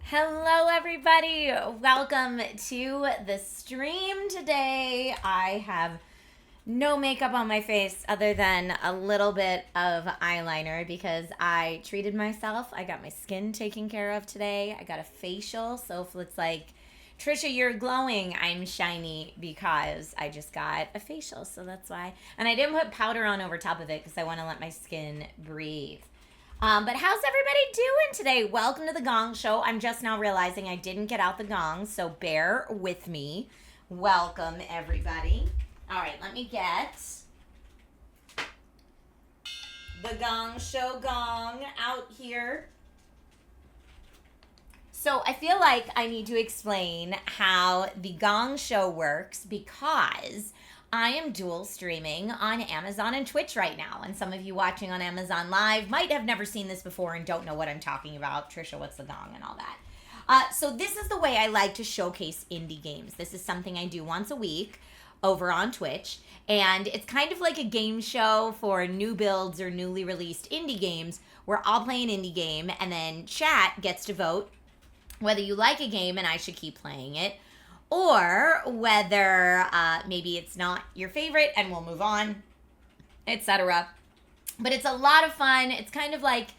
Hello everybody, welcome to the stream today. I have no makeup on my face other than a little bit of eyeliner because I treated myself. I got my skin taken care of today. I got a facial, so if it's like, Trisha, you're glowing, I'm shiny because I just got a facial, so that's why. And I didn't put powder on over top of it because I want to let my skin breathe. But how's everybody doing today? Welcome to the Gong Show. I'm just now realizing I didn't get out the gong, so bear with me. Welcome, everybody. All right, let me get the Gong Show gong out here. So I feel like I need to explain how the Gong Show works because I am dual streaming on Amazon and Twitch right now. And some of you watching on Amazon Live might have never seen this before and don't know what I'm talking about. Trisha, what's the gong and all that. So this is the way I like to showcase indie games. This is something I do once a week over on Twitch. And it's kind of like a game show for new builds or newly released indie games where I'll play an indie game and then chat gets to vote whether you like a game and I should keep playing it, or whether maybe it's not your favorite and we'll move on, etc. But it's a lot of fun. It's kind of like,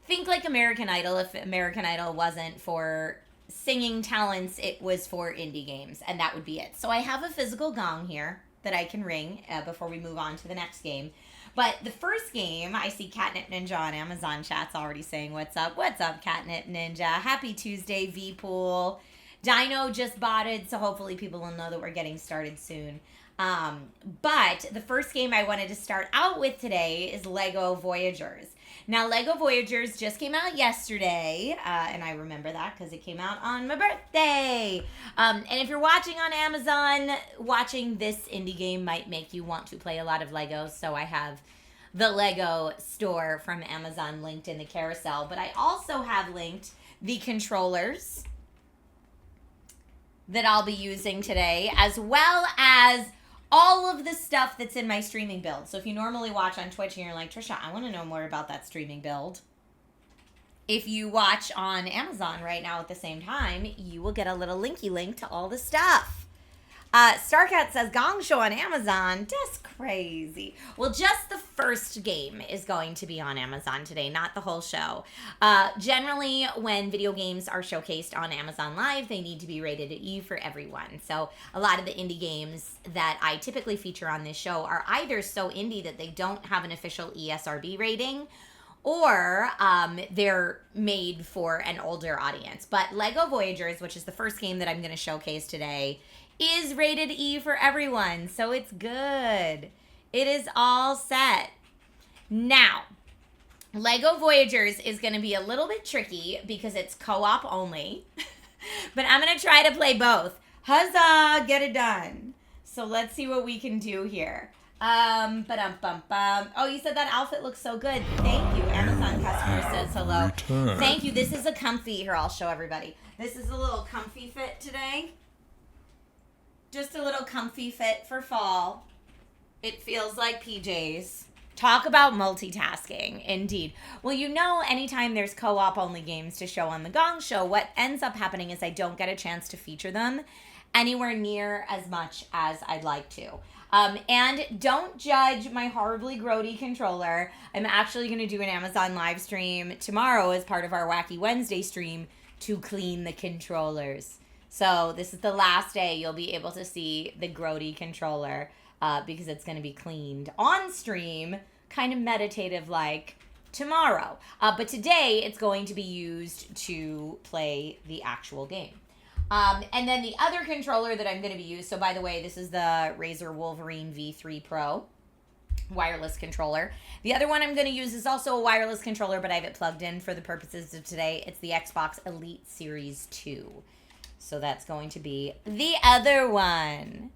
think like American Idol. If American Idol wasn't for singing talents, it was for indie games, and that would be it. So I have a physical gong here that I can ring before we move on to the next game. But the first game, I see Catnip Ninja on Amazon chat's already saying, what's up? What's up, Catnip Ninja? Happy Tuesday, V-Pool. Dino just botted, so hopefully people will know that we're getting started soon. But the first game I wanted to start out with today is Lego Voyagers. Now, Lego Voyagers just came out yesterday, and I remember that because it came out on my birthday. And if you're watching on Amazon, watching this indie game might make you want to play a lot of Legos, so I have the Lego store from Amazon linked in the carousel. But I also have linked the controllers that I'll be using today, as well as all of the stuff that's in my streaming build. So if you normally watch on Twitch and you're like, Trisha, I want to know more about that streaming build. If you watch on Amazon right now at the same time, you will get a little linky link to all the stuff. Starcat says, Gong Show on Amazon. That's crazy. Well, just the first game is going to be on Amazon today, not the whole show. Generally, when video games are showcased on Amazon Live, they need to be rated E for everyone. So a lot of the indie games that I typically feature on this show are either so indie that they don't have an official ESRB rating, or they're made for an older audience. But Lego Voyagers, which is the first game that I'm going to showcase today, is rated E for everyone, so it's good. It is all set. Now, Lego Voyagers is going to be a little bit tricky because it's co-op only, but I'm going to try to play both. Huzzah, get it done. So let's see what we can do here. Oh, you said that outfit looks so good. Thank you. Amazon customer says hello. Return. Thank you. This is a comfy, here, I'll show everybody. This is a little comfy fit today. Just a little comfy fit for fall. It feels like PJs. Talk about multitasking, indeed. Well, you know, anytime there's co-op only games to show on the Gong Show, what ends up happening is I don't get a chance to feature them anywhere near as much as I'd like to. And don't judge my horribly grody controller. I'm actually going to do an Amazon live stream tomorrow as part of our Wacky Wednesday stream to clean the controllers. So this is the last day you'll be able to see the grody controller because it's going to be cleaned on stream, kind of meditative like tomorrow. But today it's going to be used to play the actual game. And then the other controller that I'm going to be using, so by the way, this is the Razer Wolverine V3 Pro wireless controller. The other one I'm going to use is also a wireless controller, but I have it plugged in for the purposes of today. It's the Xbox Elite Series 2. So that's going to be the other one.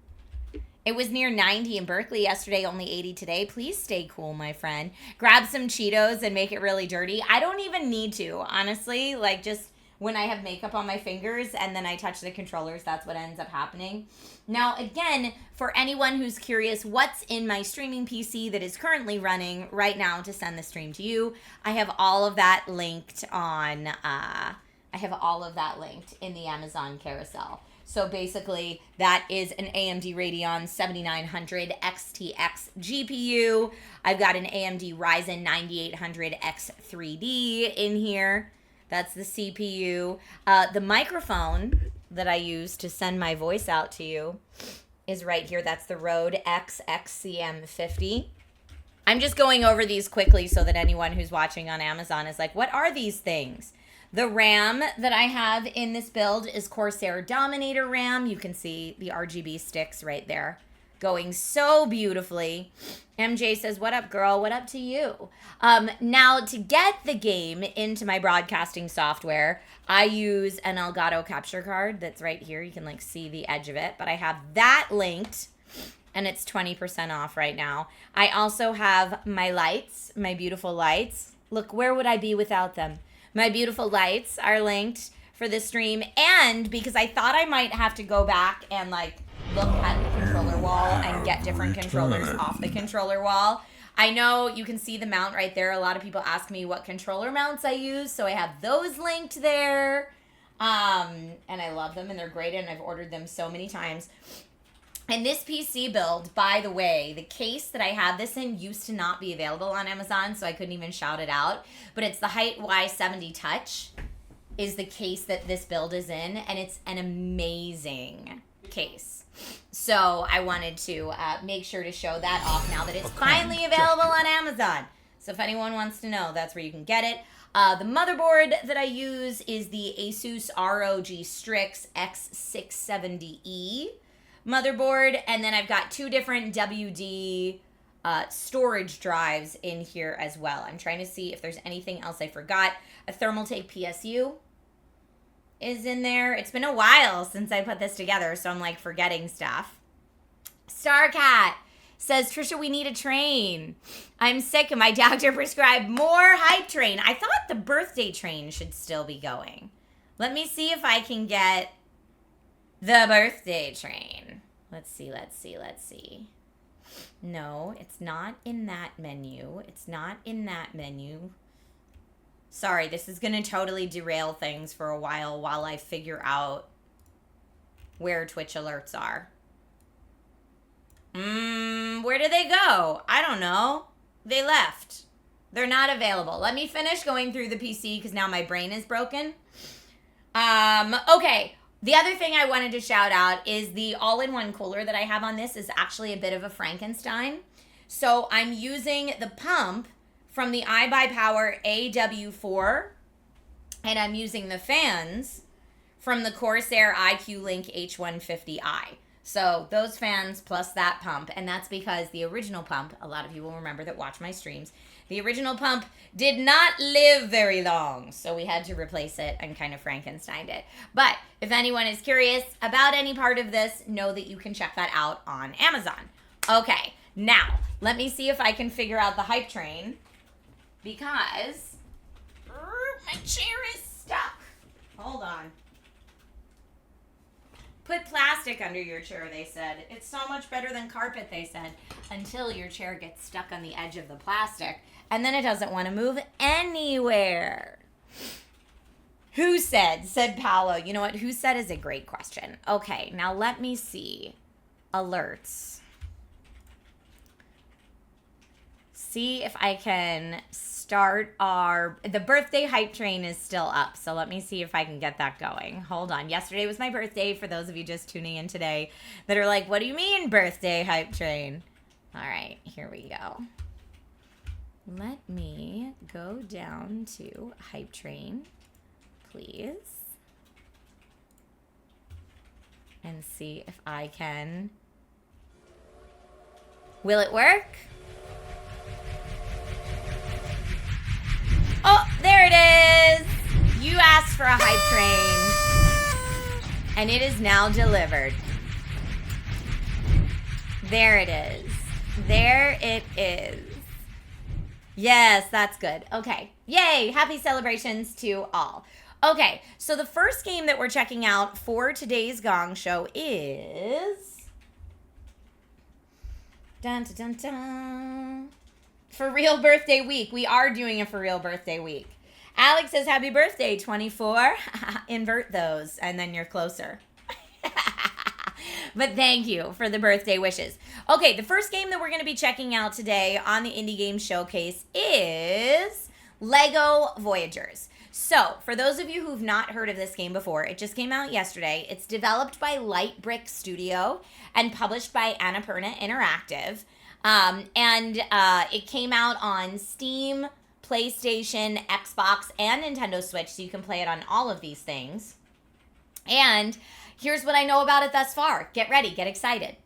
It was near 90 in Berkeley yesterday, only 80 today. Please stay cool, my friend. Grab some Cheetos and make it really dirty. I don't even need to, honestly. Like, just when I have makeup on my fingers and then I touch the controllers, that's what ends up happening. Now, again, for anyone who's curious what's in my streaming PC that is currently running right now to send the stream to you, I have all of that linked on I have all of that linked in the Amazon carousel. So basically, that is an AMD Radeon 7900 XTX GPU. I've got an AMD Ryzen 9800 X3D in here. That's the CPU. The microphone that I use to send my voice out to you is right here. That's the Rode XXCM50. I'm just going over these quickly so that anyone who's watching on Amazon is like, what are these things? The RAM that I have in this build is Corsair Dominator RAM. You can see the RGB sticks right there going so beautifully. MJ says, what up, girl? What up to you? Now, to get the game into my broadcasting software, I use an Elgato capture card that's right here. You can like see the edge of it, but I have that linked and it's 20% off right now. I also have my lights, my beautiful lights. Look, where would I be without them? My beautiful lights are linked for this stream, and because I thought I might have to go back and like look at the controller wall and get different controllers off the controller wall. I know you can see the mount right there. A lot of people ask me what controller mounts I use, so I have those linked there. And I love them and they're great, and I've ordered them so many times. And this PC build, by the way, the case that I have this in used to not be available on Amazon, so I couldn't even shout it out. But it's the Height Y70 Touch is the case that this build is in, and it's an amazing case. So I wanted to make sure to show that off now that it's finally available on Amazon. So if anyone wants to know, that's where you can get it. The motherboard that I use is the Asus ROG Strix X670E motherboard, and then I've got two different WD storage drives in here as well. I'm trying to see if there's anything else I forgot. A Thermaltake PSU is in there. It's been a while since I put this together, so I'm like forgetting stuff. Starcat says, Trisha, we need a train. I'm sick and my doctor prescribed more hype train. I thought the birthday train should still be going. Let me see if I can get the birthday train. Let's see. No, it's not in that menu. It's not in that menu. Sorry, this is going to totally derail things for a while I figure out where Twitch alerts are. Where did they go? I don't know. They left. They're not available. Let me finish going through the PC because now my brain is broken. Okay. The other thing I wanted to shout out is the all-in-one cooler that I have on this is actually a bit of a Frankenstein. So I'm using the pump from the iBuyPower AW4, and I'm using the fans from the Corsair IQ Link H150i. So those fans plus that pump, and that's because the original pump, a lot of you will remember that watch my streams, the original pump did not live very long, so we had to replace it and kind of Frankensteined it. But if anyone is curious about any part of this, know that you can check that out on Amazon. Okay, now let me see if I can figure out the hype train because my chair is stuck. Hold on. Put plastic under your chair, they said. It's so much better than carpet, they said, until your chair gets stuck on the edge of the plastic, and then it doesn't want to move anywhere. Who said? Said Paolo. You know what? Who said is a great question. Okay, now let me see. Alerts. See if I can start the birthday hype train is still up, so let me see if I can get that going. Hold on. Yesterday was my birthday, for those of you just tuning in today that are like, what do you mean birthday hype train? All right, here we go. Let me go down to hype train, please, and see if I can. Will it work? Oh, there it is. You asked for a hype train, and it is now delivered. There it is. There it is. Yes, that's good. Okay. Yay. Happy celebrations to all. Okay. So the first game that we're checking out for today's Gong Show is dun, dun, dun, dun. For Real Birthday Week. We are doing a For Real Birthday Week. Alex says, happy birthday, 24. Invert those, and then you're closer. But thank you for the birthday wishes. Okay, the first game that we're going to be checking out today on the Indie Game Showcase is Lego Voyagers. So, for those of you who've not heard of this game before, it just came out yesterday. It's developed by Light Brick Studio and published by Annapurna Interactive. It came out on Steam, PlayStation, Xbox, and Nintendo Switch, so you can play it on all of these things. And here's what I know about it thus far. Get ready, get excited.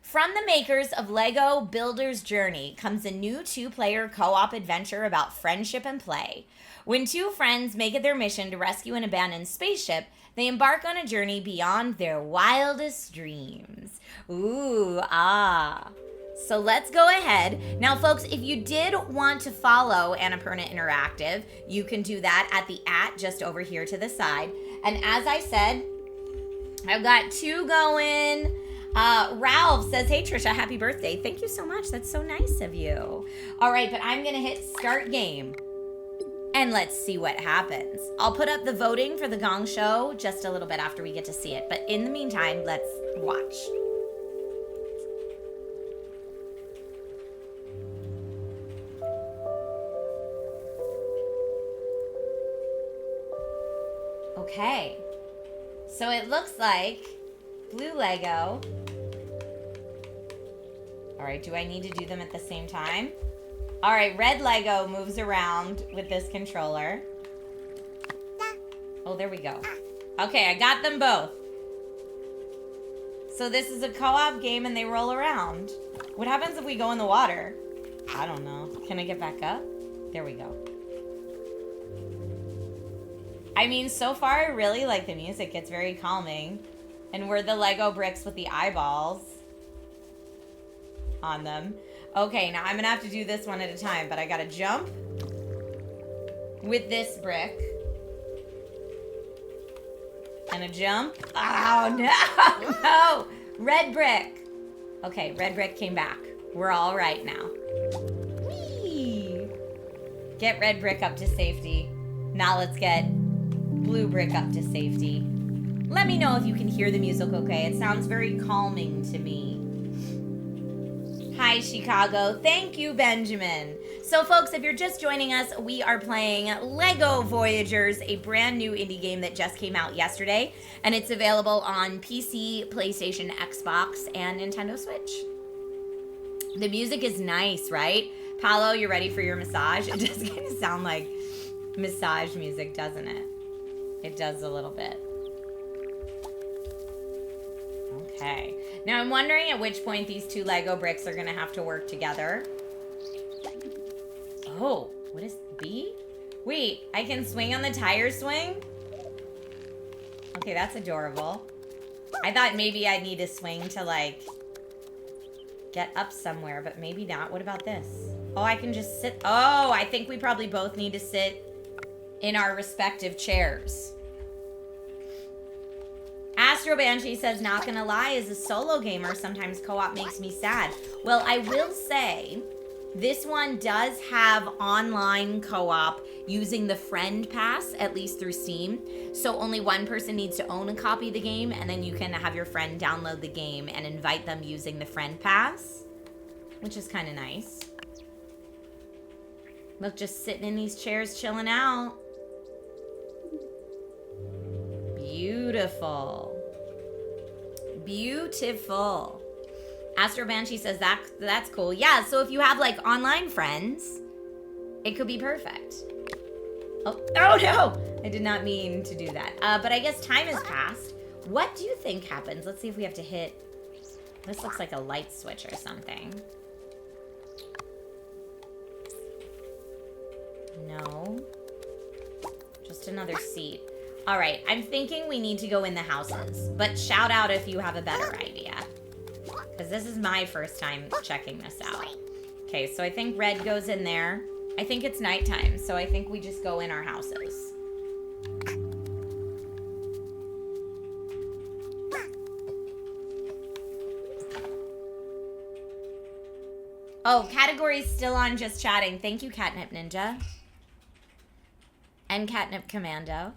From the makers of Lego Builder's Journey comes a new 2-player co-op adventure about friendship and play. When two friends make it their mission to rescue an abandoned spaceship, they embark on a journey beyond their wildest dreams. Ooh, ah. So let's go ahead. Now, folks, if you did want to follow Annapurna Interactive, you can do that at the @ just over here to the side. And as I said, I've got 2 going. Ralph says, hey, Trisha, happy birthday. Thank you so much. That's so nice of you. All right, but I'm going to hit start game. And let's see what happens. I'll put up the voting for the Gong Show just a little bit after we get to see it. But in the meantime, let's watch. Okay. So it looks like blue Lego. All right, do I need to do them at the same time? All right, red Lego moves around with this controller. Oh, there we go. Okay, I got them both. So this is a co-op game and they roll around. What happens if we go in the water? I don't know. Can I get back up? There we go. I mean, so far I really like the music. It's very calming. And we're the Lego bricks with the eyeballs on them. Okay, now I'm gonna have to do this one at a time, but I gotta jump with this brick. And a jump. Oh, no, no. Red brick. Okay, red brick came back. We're all right now. Whee! Get red brick up to safety. Now let's get blue brick up to safety. Let me know if you can hear the music okay. It sounds very calming to me. Hi, Chicago. Thank you, Benjamin. So, folks, if you're just joining us, we are playing Lego Voyagers, a brand new indie game that just came out yesterday, and it's available on PC, PlayStation, Xbox, and Nintendo Switch. The music is nice, right? Paolo, you're ready for your massage? It does kind of sound like massage music, doesn't it? It does a little bit. Okay. Now I'm wondering at which point these 2 Lego bricks are gonna have to work together. Oh, what is B? Wait, I can swing on the tire swing? Okay, that's adorable. I thought maybe I'd need to swing to like get up somewhere, but maybe not. What about this? Oh, I can just sit. Oh, I think we probably both need to sit in our respective chairs. Astro Banshee says, not gonna lie, as a solo gamer, sometimes co-op makes me sad. Well, I will say, this one does have online co-op using the friend pass, at least through Steam. So only one person needs to own a copy of the game, and then you can have your friend download the game and invite them using the friend pass, which is kind of nice. Look, just sitting in these chairs, chilling out. Beautiful. Beautiful. Astro Banshee says that's cool. Yeah, so if you have like online friends, it could be perfect. Oh no! I did not mean to do that. But I guess time has passed. What do you think happens? Let's see if we have to hit... This looks like a light switch or something. No. Just another seat. All right, I'm thinking we need to go in the houses, but shout out if you have a better idea, because this is my first time checking this out. Okay, so I think red goes in there. I think it's nighttime, so I think we just go in our houses. Oh, category's still on just chatting. Thank you, Catnip Ninja. And Catnip Commando.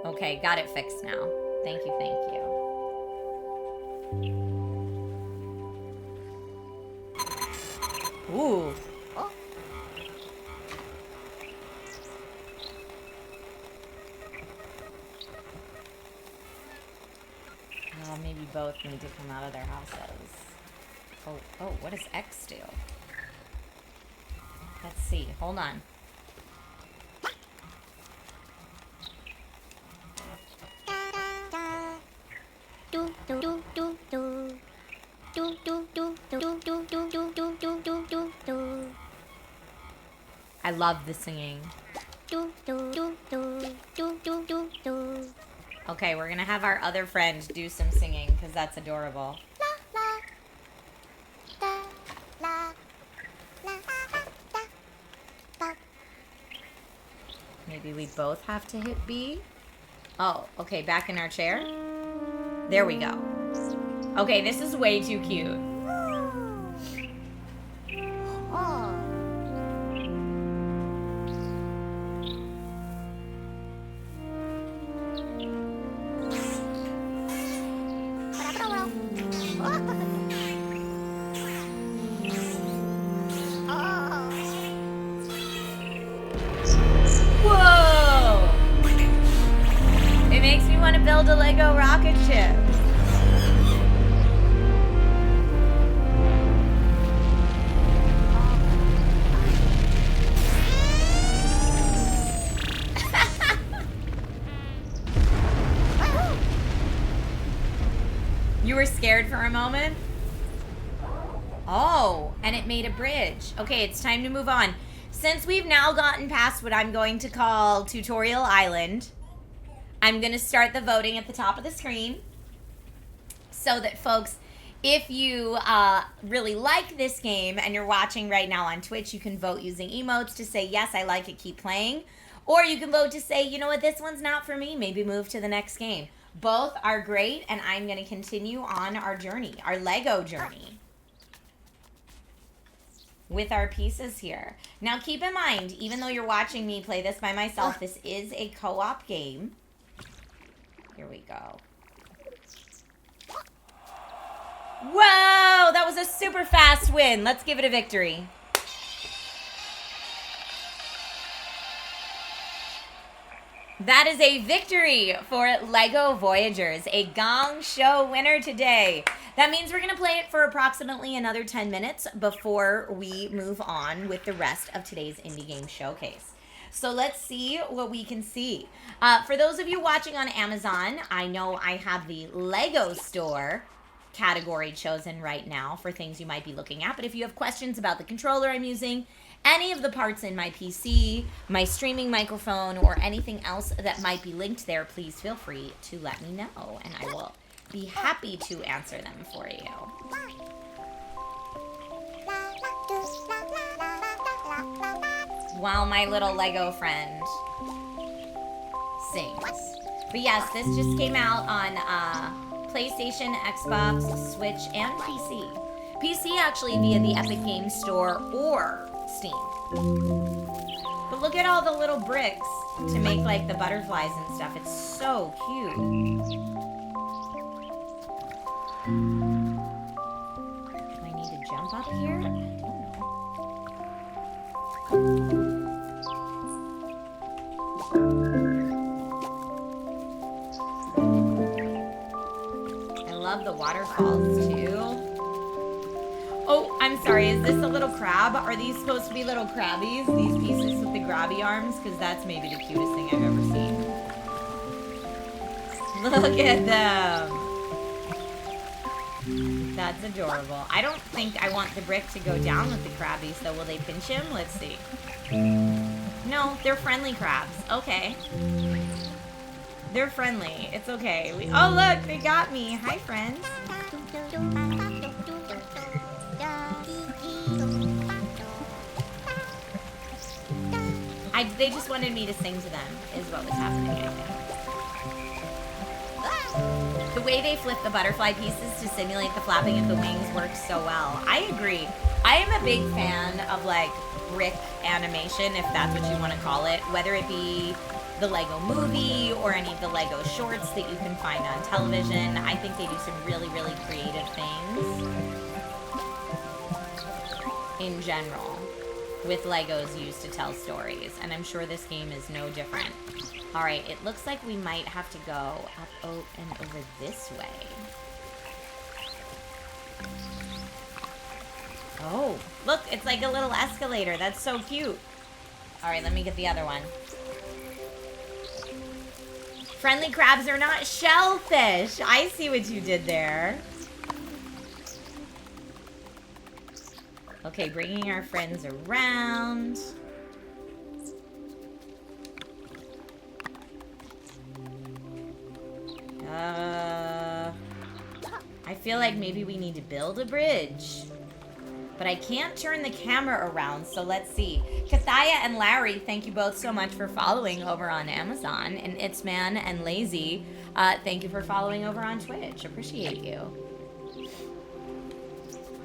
Okay, got it fixed now. Thank you, thank you. Ooh. Oh. Maybe both need to come out of their houses. Oh, what does X do? Let's see. Hold on. I love the singing. Okay, we're gonna have our other friend do some singing because that's adorable. Maybe we both have to hit B. Oh, okay, back in our chair. There we go. Okay, this is way too cute. Whoa! It makes me want to build a Lego rocket ship. You were scared for a moment? Oh, and it made a bridge. Okay, it's time to move on. Since we've now gotten past what I'm going to call Tutorial Island, I'm going to start the voting at the top of the screen so that folks, if you really like this game and you're watching right now on Twitch, you can vote using emotes to say, yes, I like it, keep playing. Or you can vote to say, you know what, this one's not for me, maybe move to the next game. Both are great, and I'm going to continue on our journey, our Lego journey, with our pieces here. Now, keep in mind, even though you're watching me play this by myself, this is a co-op game. Here we go. Whoa, that was a super fast win. Let's give it a victory. That is a victory for Lego Voyagers, a Gong Show winner today. That means we're going to play it for approximately another 10 minutes before we move on with the rest of today's indie game showcase. So let's see what we can see. For those of you watching on Amazon, I know I have the Lego store category chosen right now for things you might be looking at. But if you have questions about the controller I'm using, any of the parts in my PC, my streaming microphone, or anything else that might be linked there, please feel free to let me know, and I will be happy to answer them for you. While my little Lego friend sings. But yes, this just came out on PlayStation, Xbox, Switch, and PC. PC actually via the Epic Games Store or Steam. But look at all the little bricks to make like the butterflies and stuff. It's so cute. Do I need to jump up here? I don't know. I love the waterfalls too. Oh, I'm sorry, is this a little crab? Are these supposed to be little crabbies? These pieces with the grabby arms? Because that's maybe the cutest thing I've ever seen. Look at them. That's adorable. I don't think I want the brick to go down with the crabbies, so will they pinch him? Let's see. No, they're friendly crabs. Okay. They're friendly. It's okay. Oh, look, they got me. Hi, friends. They just wanted me to sing to them, is what was happening, I think. The way they flip the butterfly pieces to simulate the flapping of the wings works so well. I agree. I am a big fan of like brick animation, if that's what you want to call it, whether it be the Lego movie or any of the Lego shorts that you can find on television. I think they do some really, really creative things in general with Legos used to tell stories, and I'm sure this game is no different. All right, it looks like we might have to go up and over this way. Oh, look, it's like a little escalator. That's so cute. All right, let me get the other one. Friendly crabs are not shellfish. I see what you did there. Okay, bringing our friends around. I feel like maybe we need to build a bridge. But I can't turn the camera around, so let's see. Kathaya and Larry, thank you both so much for following over on Amazon. And Itzman and Lazy, thank you for following over on Twitch. Appreciate you.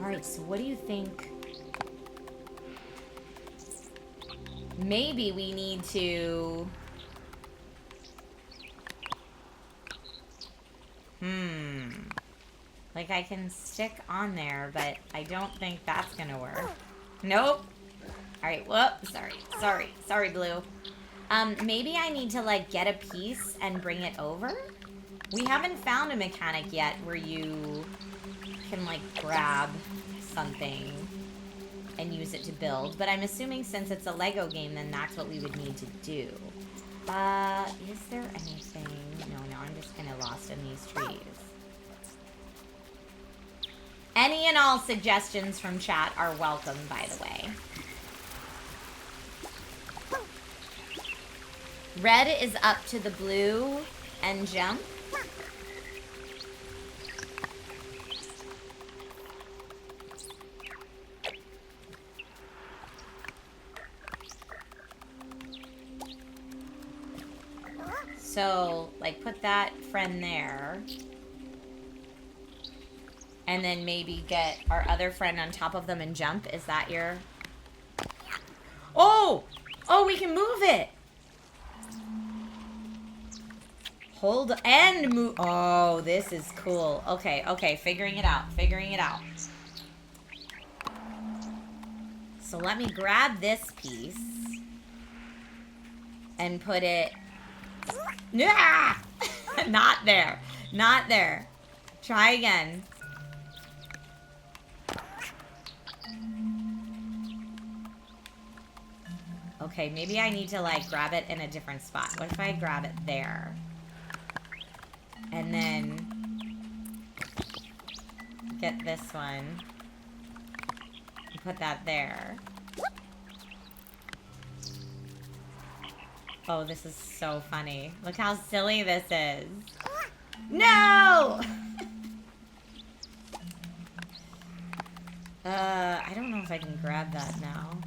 All right, so what do you think? Maybe we need to... Like, I can stick on there, but I don't think that's gonna work. Nope. Alright, whoop. Sorry, Blue. Maybe I need to, like, get a piece and bring it over? We haven't found a mechanic yet where you can, like, grab something and use it to build. But I'm assuming since it's a Lego game, then that's what we would need to do. Is there anything? No, I'm just kind of lost in these trees. Any and all suggestions from chat are welcome, by the way. Red is up to the blue and jump. So, like, put that friend there. And then maybe get our other friend on top of them and jump. Is that your... Oh! Oh, we can move it! Hold and move... Oh, this is cool. Okay, figuring it out. So let me grab this piece. And put it... Nah! Not there. Try again. Okay, maybe I need to, like, grab it in a different spot. What if I grab it there? And then get this one. And put that there. Oh, this is so funny. Look how silly this is. No! I don't know if I can grab that now.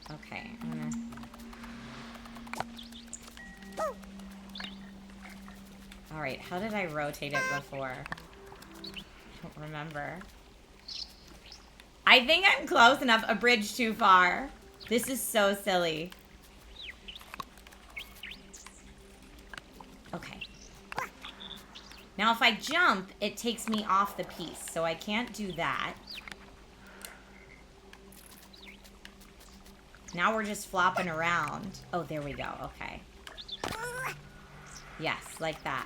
Okay, I'm gonna... Alright, how did I rotate it before? I don't remember. I think I'm close enough. A bridge too far. This is so silly. Okay. Now if I jump, it takes me off the piece, so I can't do that. Now we're just flopping around. Oh, there we go. Okay. Yes, like that.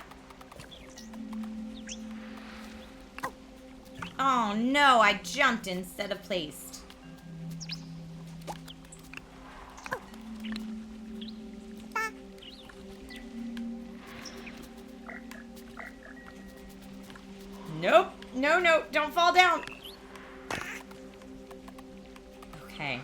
Oh, no. I jumped instead of placed. Nope. No. Don't fall down. Okay.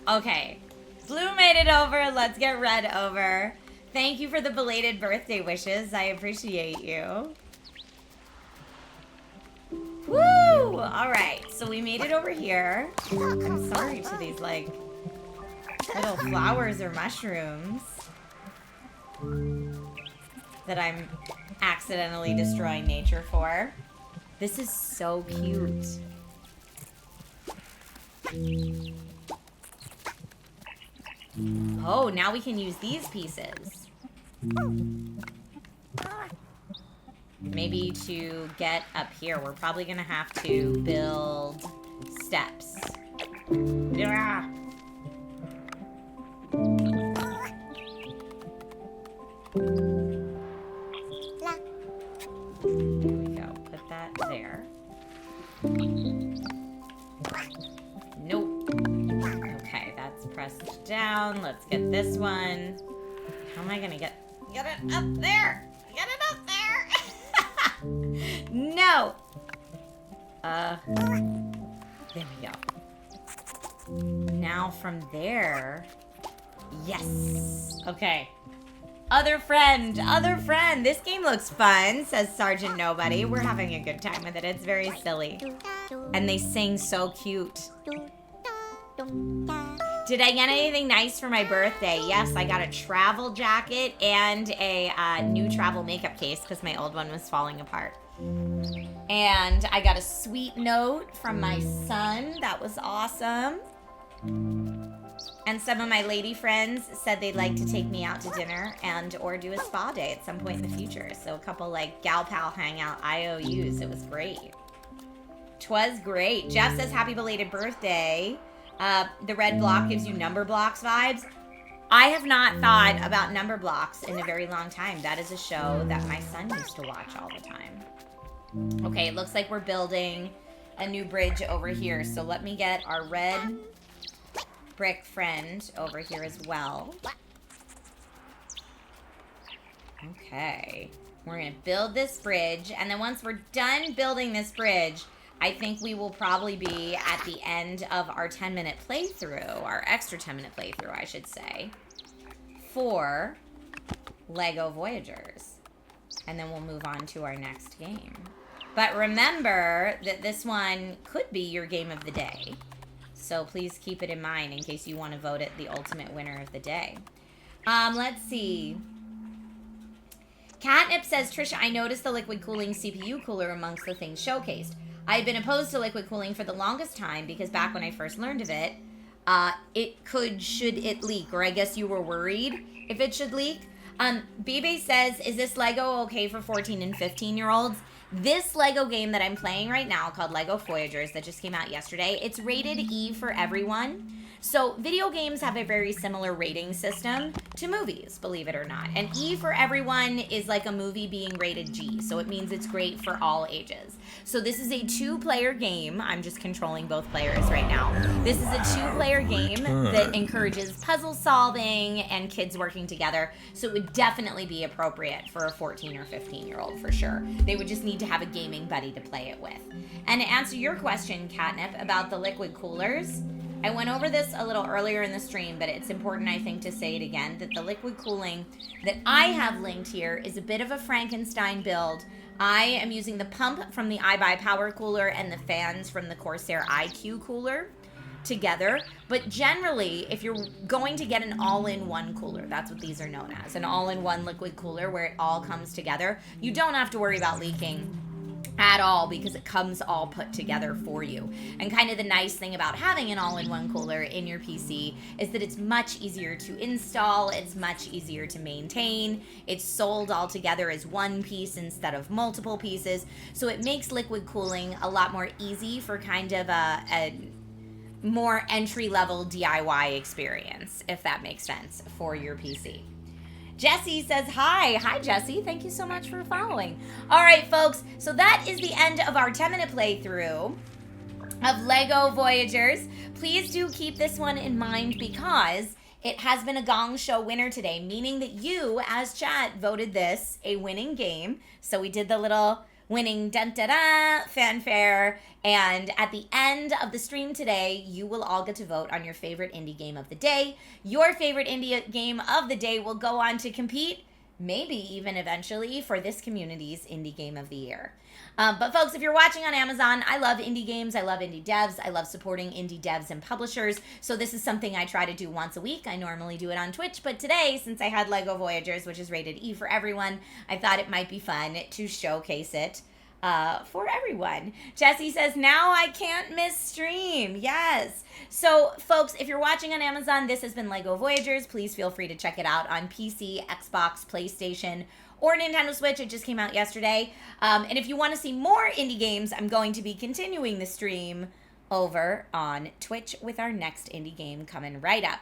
Okay. Blue made it over. Let's get red over. Thank you for the belated birthday wishes. I appreciate you. Woo! Alright, so we made it over here. I'm sorry to these, like, little flowers or mushrooms. that I'm accidentally destroying nature for. This is so cute. Oh, now we can use these pieces. Maybe to get up here, we're probably gonna have to build steps. Yeah. There we go. Put that there. Nope. Okay, that's pressed down. Let's get this one. How am I gonna get it up there? Get it up there! No! There we go. Now from there... Yes! Okay. Other friend! This game looks fun, says Sergeant Nobody. We're having a good time with it. It's very silly. And they sing so cute. Did I get anything nice for my birthday? Yes, I got a travel jacket and a new travel makeup case because my old one was falling apart. And I got a sweet note from my son. That was awesome. And some of my lady friends said they'd like to take me out to dinner and or do a spa day at some point in the future. So a couple like gal pal hangout IOUs. It was great. 'Twas great. Jeff says happy belated birthday. The red block gives you number blocks vibes. I have not thought about number blocks in a very long time. That is a show that my son used to watch all the time. Okay, it looks like we're building a new bridge over here. So let me get our red brick friend over here as well. Okay, we're gonna build this bridge, and then once we're done building this bridge, I think we will probably be at the end of our 10-minute playthrough, our extra 10-minute playthrough, I should say, for Lego Voyagers. And then we'll move on to our next game. But remember that this one could be your game of the day. So please keep it in mind in case you want to vote it the ultimate winner of the day. Let's see. Catnip says, Trisha, I noticed the liquid cooling CPU cooler amongst the things showcased. I've been opposed to liquid cooling for the longest time because back when I first learned of it, should it leak? Or I guess you were worried if it should leak. Bebe says, is this Lego okay for 14 and 15-year-olds? This Lego game that I'm playing right now called Lego Voyagers that just came out yesterday, it's rated E for everyone. So video games have a very similar rating system to movies, believe it or not. And E for everyone is like a movie being rated G. So it means it's great for all ages. So this is a 2-player game. I'm just controlling both players right now. This is a 2-player game that encourages puzzle solving and kids working together. So it would definitely be appropriate for a 14 or 15-year-old for sure. They would just need to have a gaming buddy to play it with. And to answer your question, Catnip, about the liquid coolers, I went over this a little earlier in the stream, but it's important, I think, to say it again, that the liquid cooling that I have linked here is a bit of a Frankenstein build. I am using the pump from the iBuy Power Cooler and the fans from the Corsair IQ Cooler together. But generally, if you're going to get an all-in-one cooler, that's what these are known as, an all-in-one liquid cooler where it all comes together, you don't have to worry about leaking at all because it comes all put together for you. And kind of the nice thing about having an all-in-one cooler in your PC is that it's much easier to install, it's much easier to maintain, it's sold all together as one piece instead of multiple pieces, so it makes liquid cooling a lot more easy for kind of a more entry-level DIY experience, if that makes sense, for your PC. Jessie says hi. Hi, Jessie. Thank you so much for following. All right, folks. So that is the end of our 10-minute playthrough of Lego Voyagers. Please do keep this one in mind because it has been a Gong Show winner today, meaning that you, as chat, voted this a winning game. So we did the little winning dun-da-da fanfare. And at the end of the stream today, you will all get to vote on your favorite indie game of the day. Your favorite indie game of the day will go on to compete, maybe even eventually, for this community's indie game of the year. But folks, if you're watching on Amazon, I love indie games. I love indie devs. I love supporting indie devs and publishers. So this is something I try to do once a week. I normally do it on Twitch. But today, since I had Lego Voyagers, which is rated E for everyone, I thought it might be fun to showcase it for everyone. Jesse says, now I can't miss stream. Yes. So folks, if you're watching on Amazon, this has been Lego Voyagers. Please feel free to check it out on PC, Xbox, PlayStation, or Nintendo Switch. It just came out yesterday. And if you want to see more indie games, I'm going to be continuing the stream over on Twitch with our next indie game coming right up.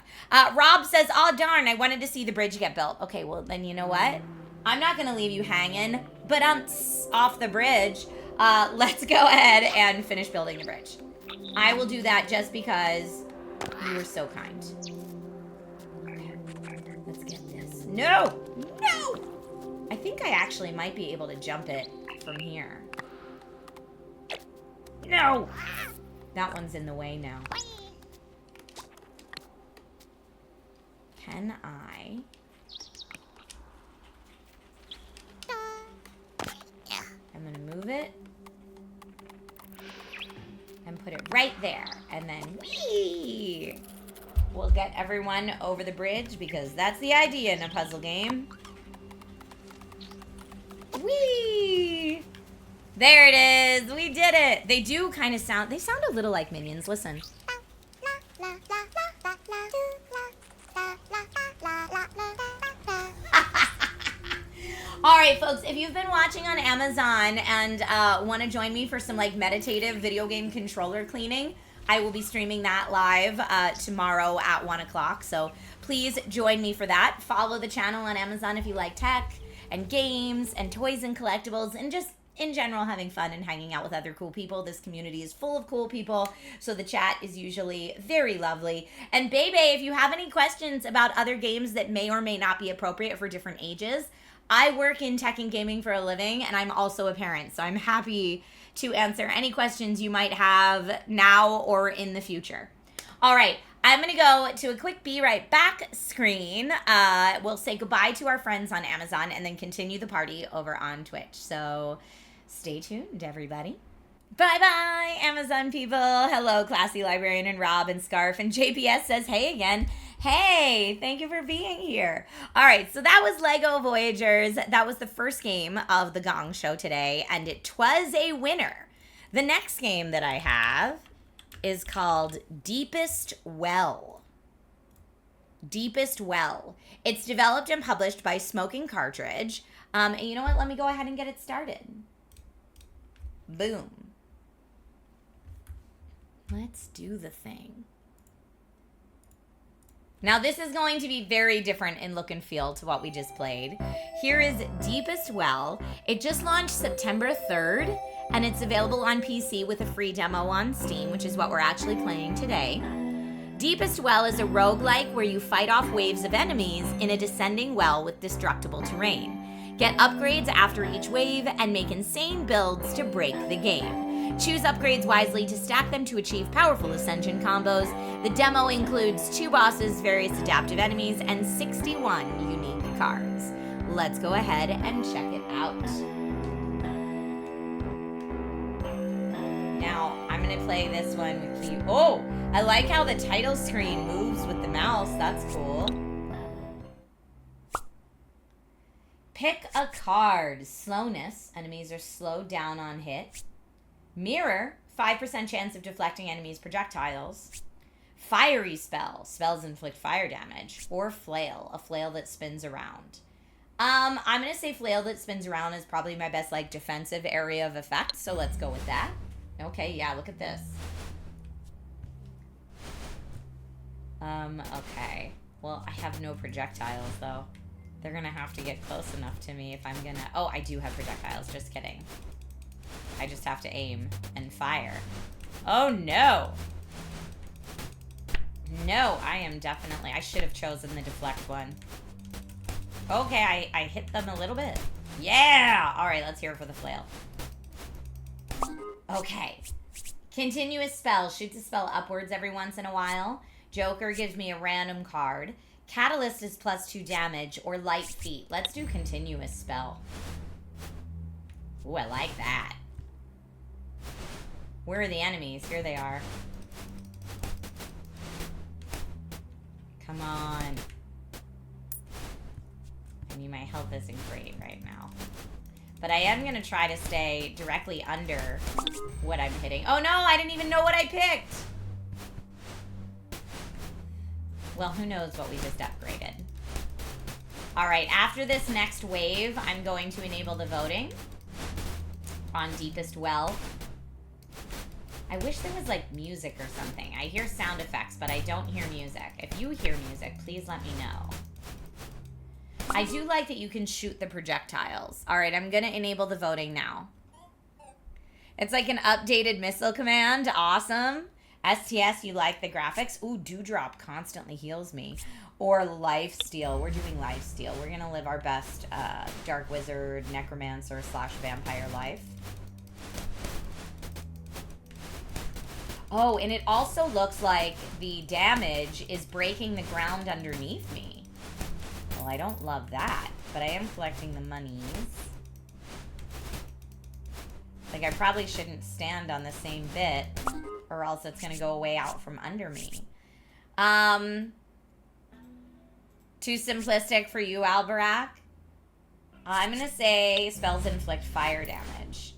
Rob says, oh darn, I wanted to see the bridge get built. Okay, well then you know what? I'm not going to leave you hanging, but off the bridge. Let's go ahead and finish building the bridge. I will do that just because you were so kind. Okay, let's get this. No! No! I think I actually might be able to jump it from here. No! That one's in the way now. Can I... I'm gonna move it and put it right there, and then whee! We'll get everyone over the bridge because that's the idea in a puzzle game. Whee! There it is. We did it. They do kind of sound, they sound a little like Minions. Listen. All right, folks, if you've been watching on Amazon and want to join me for some like meditative video game controller cleaning, I will be streaming that live tomorrow at 1 o'clock. So please join me for that. Follow the channel on Amazon if you like tech and games and toys and collectibles and just in general having fun and hanging out with other cool people. This community is full of cool people, so the chat is usually very lovely. And Bebe, if you have any questions about other games that may or may not be appropriate for different ages, I work in tech and gaming for a living, and I'm also a parent, so I'm happy to answer any questions you might have now or in the future. All right, I'm going to go to a quick Be Right Back screen. We'll say goodbye to our friends on Amazon and then continue the party over on Twitch. So stay tuned, everybody. Bye-bye, Amazon people. Hello, Classy Librarian and Rob and Scarf. And JPS says, hey again. Hey, thank you for being here. All right, so that was Lego Voyagers. That was the first game of the Gong Show today, and it was a winner. The next game that I have is called Deepest Well. Deepest Well. It's developed and published by Smoking Cartridge. And you know what? Let me go ahead and get it started. Boom. Let's do the thing. Now this is going to be very different in look and feel to what we just played. Here is Deepest Well. It just launched September 3rd, and it's available on PC with a free demo on Steam, which is what we're actually playing today. Deepest Well is a roguelike where you fight off waves of enemies in a descending well with destructible terrain. Get upgrades after each wave and make insane builds to break the game. Choose upgrades wisely to stack them to achieve powerful ascension combos. The demo includes 2 bosses, various adaptive enemies, and 61 unique cards. Let's go ahead and check it out. Now, I'm gonna play this one with you. Oh, I like how the title screen moves with the mouse. That's cool. Pick a card. Slowness. Enemies are slowed down on hit. Mirror. 5% chance of deflecting enemies' projectiles. Fiery spell. Spells inflict fire damage. Or flail. A flail that spins around. I'm going to say flail that spins around is probably my best like defensive area of effect. So let's go with that. Okay, yeah, look at this. Okay. Well, I have no projectiles though. They're gonna have to get close enough to me if I'm gonna... Oh, I do have projectiles, just kidding. I just have to aim and fire. Oh, no! No, I am definitely... I should have chosen the deflect one. Okay, I hit them a little bit. Yeah! Alright, let's hear it for the flail. Okay. Continuous spell. Shoots a spell upwards every once in a while. Joker gives me a random card. Catalyst is +2 damage or light feet. Let's do continuous spell. Ooh, I like that. Where are the enemies? Here they are. Come on. I mean, my health isn't great right now. But I am going to try to stay directly under what I'm hitting. Oh no, I didn't even know what I picked. Well, who knows what we just upgraded. All right, after this next wave, I'm going to enable the voting on Deepest Well. I wish there was like music or something. I hear sound effects, but I don't hear music. If you hear music, please let me know. I do like that you can shoot the projectiles. All right, I'm going to enable the voting now. It's like an updated missile command. Awesome. STS, you like the graphics? Ooh, Dewdrop constantly heals me. Or Lifesteal. We're doing Lifesteal. We're going to live our best Dark Wizard, Necromancer / Vampire life. Oh, and it also looks like the damage is breaking the ground underneath me. Well, I don't love that, but I am collecting the monies. Like, I probably shouldn't stand on the same bit, or else it's going to go away out from under me. Too simplistic for you, Albarak? I'm going to say spells inflict fire damage.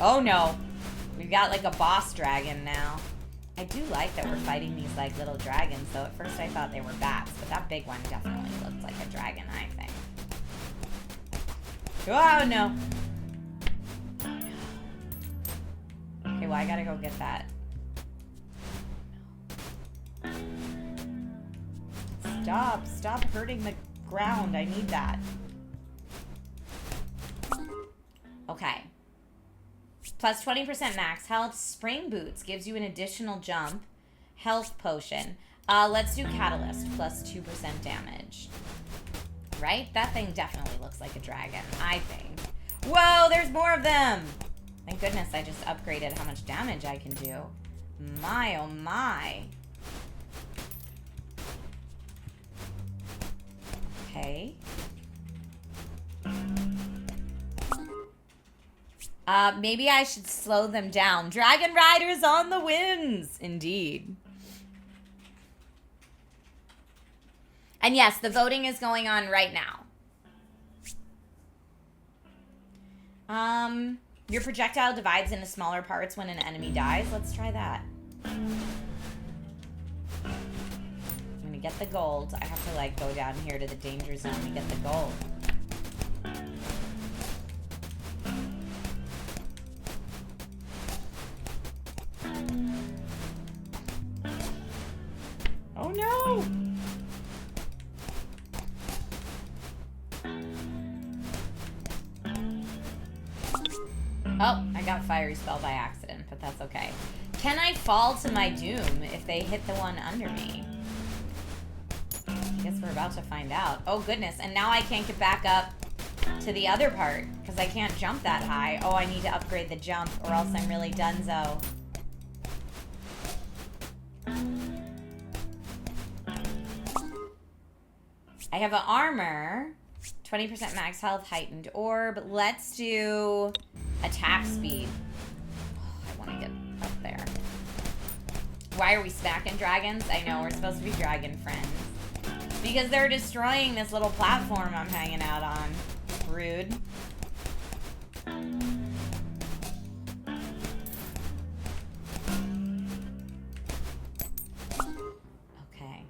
Oh no, we've got like a boss dragon now. I do like that we're fighting these like little dragons, though at first I thought they were bats, but that big one definitely looked like a dragon, I think. Oh no. Okay, well I gotta go get that. Stop hurting the ground, I need that. Okay. Plus 20% max health. Spring Boots gives you an additional jump. Health Potion. Let's do Catalyst. Plus 2% damage. Right? That thing definitely looks like a dragon, I think. Whoa, there's more of them! Thank goodness I just upgraded how much damage I can do. My, oh my. Okay. Maybe I should slow them down. Dragon Riders on the winds! Indeed. And yes, the voting is going on right now. Your projectile divides into smaller parts when an enemy dies. Let's try that. I'm gonna get the gold. I have to like go down here to the danger zone to get the gold. Oh no! Oh, I got Fiery Spell by accident, but that's okay. Can I fall to my doom if they hit the one under me? I guess we're about to find out. Oh goodness, and now I can't get back up to the other part because I can't jump that high. Oh, I need to upgrade the jump or else I'm really donezo. I have an armor, 20% max health, heightened orb. Let's do attack speed. Oh, I want to get up there. Why are we smacking dragons? I know, we're supposed to be dragon friends. Because they're destroying this little platform I'm hanging out on. Rude. Okay.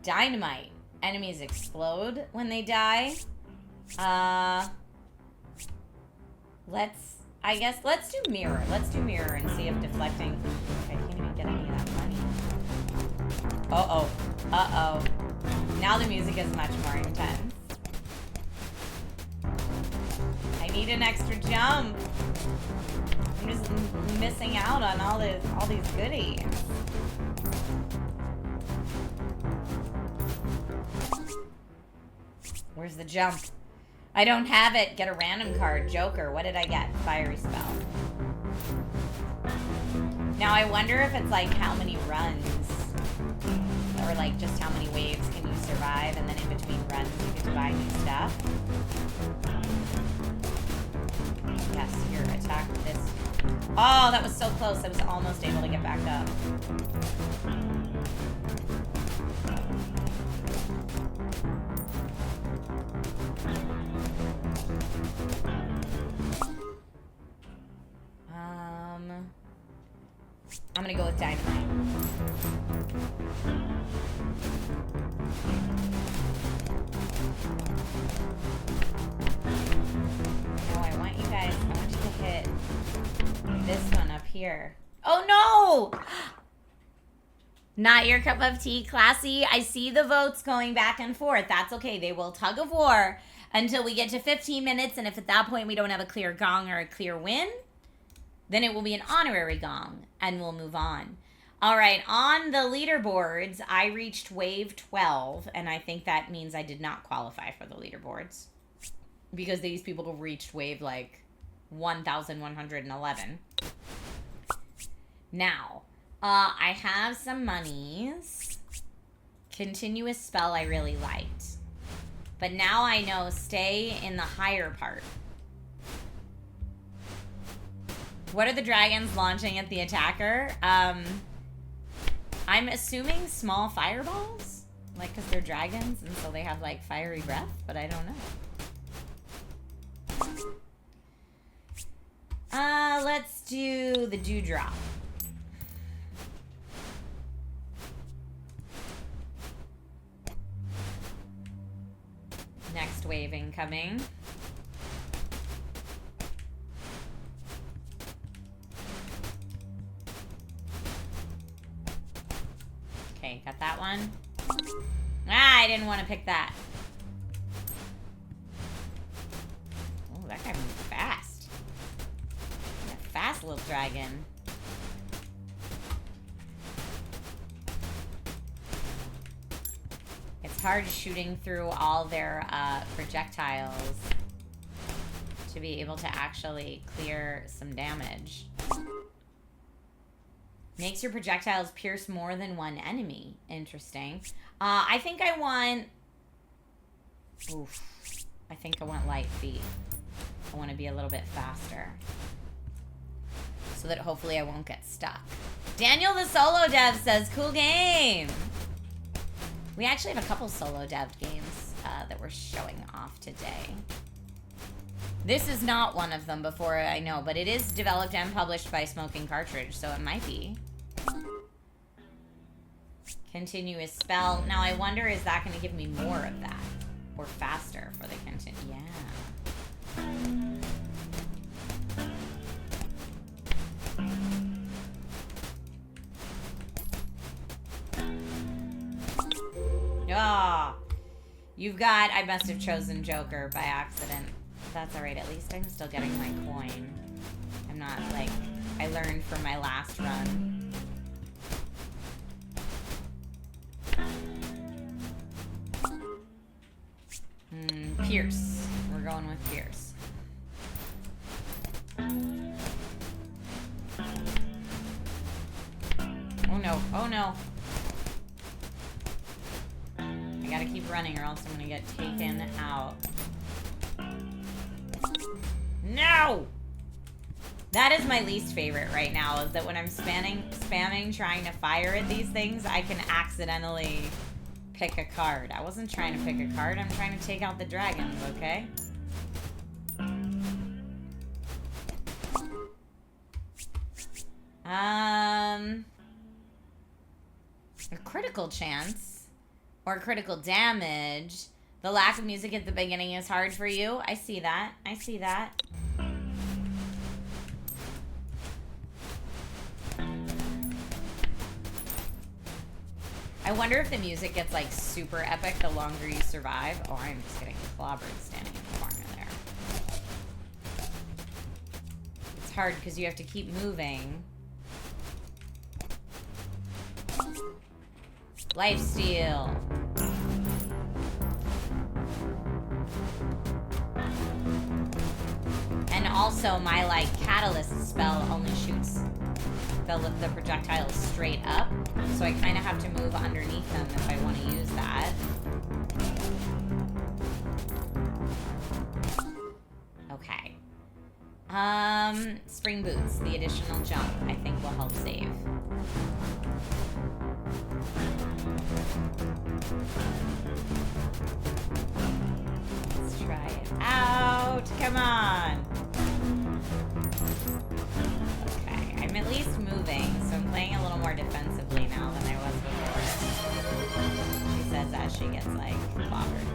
Dynamite. Enemies explode when they die. Let's do mirror. Let's do mirror and see if deflecting. I can't even get any of that money. Uh-oh. Uh-oh. Now the music is much more intense. I need an extra jump. I'm just missing out on all these goodies. Where's the jump? I don't have it. Get a random card. Joker. What did I get? Fiery Spell. Now I wonder if it's like how many runs or like just how many waves can you survive, and then in between runs you get to buy new stuff. Oh, that was so close. I was almost able to get back up. I'm gonna go with dynamite. No, I want you to hit this one up here. Oh no! Not your cup of tea, Classy. I see the votes going back and forth. That's okay. They will tug of war until we get to 15 minutes, and if at that point we don't have a clear gong or a clear win, then it will be an honorary gong, and we'll move on. All right, on the leaderboards, I reached wave 12, and I think that means I did not qualify for the leaderboards because these people reached wave, like, 1,111. Now, I have some monies. Continuous spell I really liked. But now I know stay in the higher part. What are the dragons launching at the attacker? I'm assuming small fireballs? Like, because they're dragons, and so they have, like, fiery breath, but I don't know. Let's do the dewdrop. Next wave incoming. Okay, got that one. Ah, I didn't want to pick that. Oh, that guy moved fast. A fast little dragon. It's hard shooting through all their projectiles to be able to actually clear some damage. Makes your projectiles pierce more than one enemy. Interesting. I think I want... Oof. I think I want light feet. I want to be a little bit faster. So that hopefully I won't get stuck. Daniel the solo dev says, cool game. We actually have a couple solo dev games that we're showing off today. This is not one of them before I know, but it is developed and published by Smoking Cartridge, so it might be. Continuous spell. Now I wonder, is that going to give me more of that? Or faster for the continue? Yeah. Ah, you've got... I must have chosen Joker by accident. That's alright, at least I'm still getting my coin. I'm not, like... I learned from my last run. Pierce. We're going with Pierce. Oh no, oh no. I gotta keep running or else I'm gonna get taken out. No! That is my least favorite right now, is that when I'm spamming trying to fire at these things, I can accidentally pick a card. I wasn't trying to pick a card, I'm trying to take out the dragons, okay? A critical chance or critical damage. The lack of music at the beginning is hard for you. I see that. I see that. I wonder if the music gets like super epic the longer you survive. Oh, I'm just getting clobbered standing in the corner there. It's hard because you have to keep moving. Lifesteal. And also my like catalyst spell only shoots the projectiles straight up, so I kind of have to move underneath them if I want to use that. Okay. Spring boots, the additional jump, I think will help save. Let's try it out. Come on. Okay, I'm at least moving, so I'm playing a little more defensively now than I was before. She says as she gets, like, clobbered.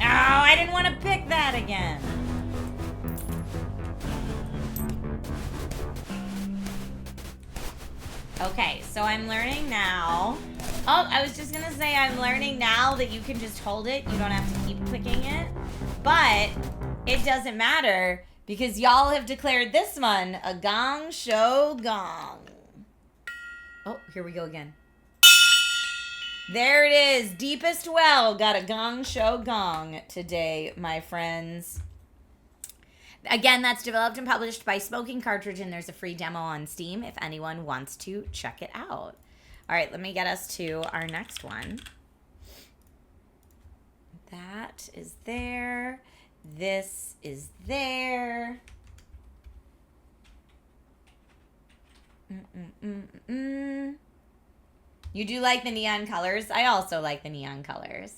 Oh, I didn't want to pick that again. Okay, so I'm learning now. Oh, I was just gonna say I'm learning now that you can just hold it. You don't have to keep clicking it. But it doesn't matter because y'all have declared this one a Gong Show gong. Oh, here we go again. There it is. Deepest well got a Gong Show gong today, my friends. Again, that's developed and published by Smoking Cartridge, and there's a free demo on Steam if anyone wants to check it out. All right, let me get us to our next one. That is there. This is there. You do like the neon colors? I also like the neon colors.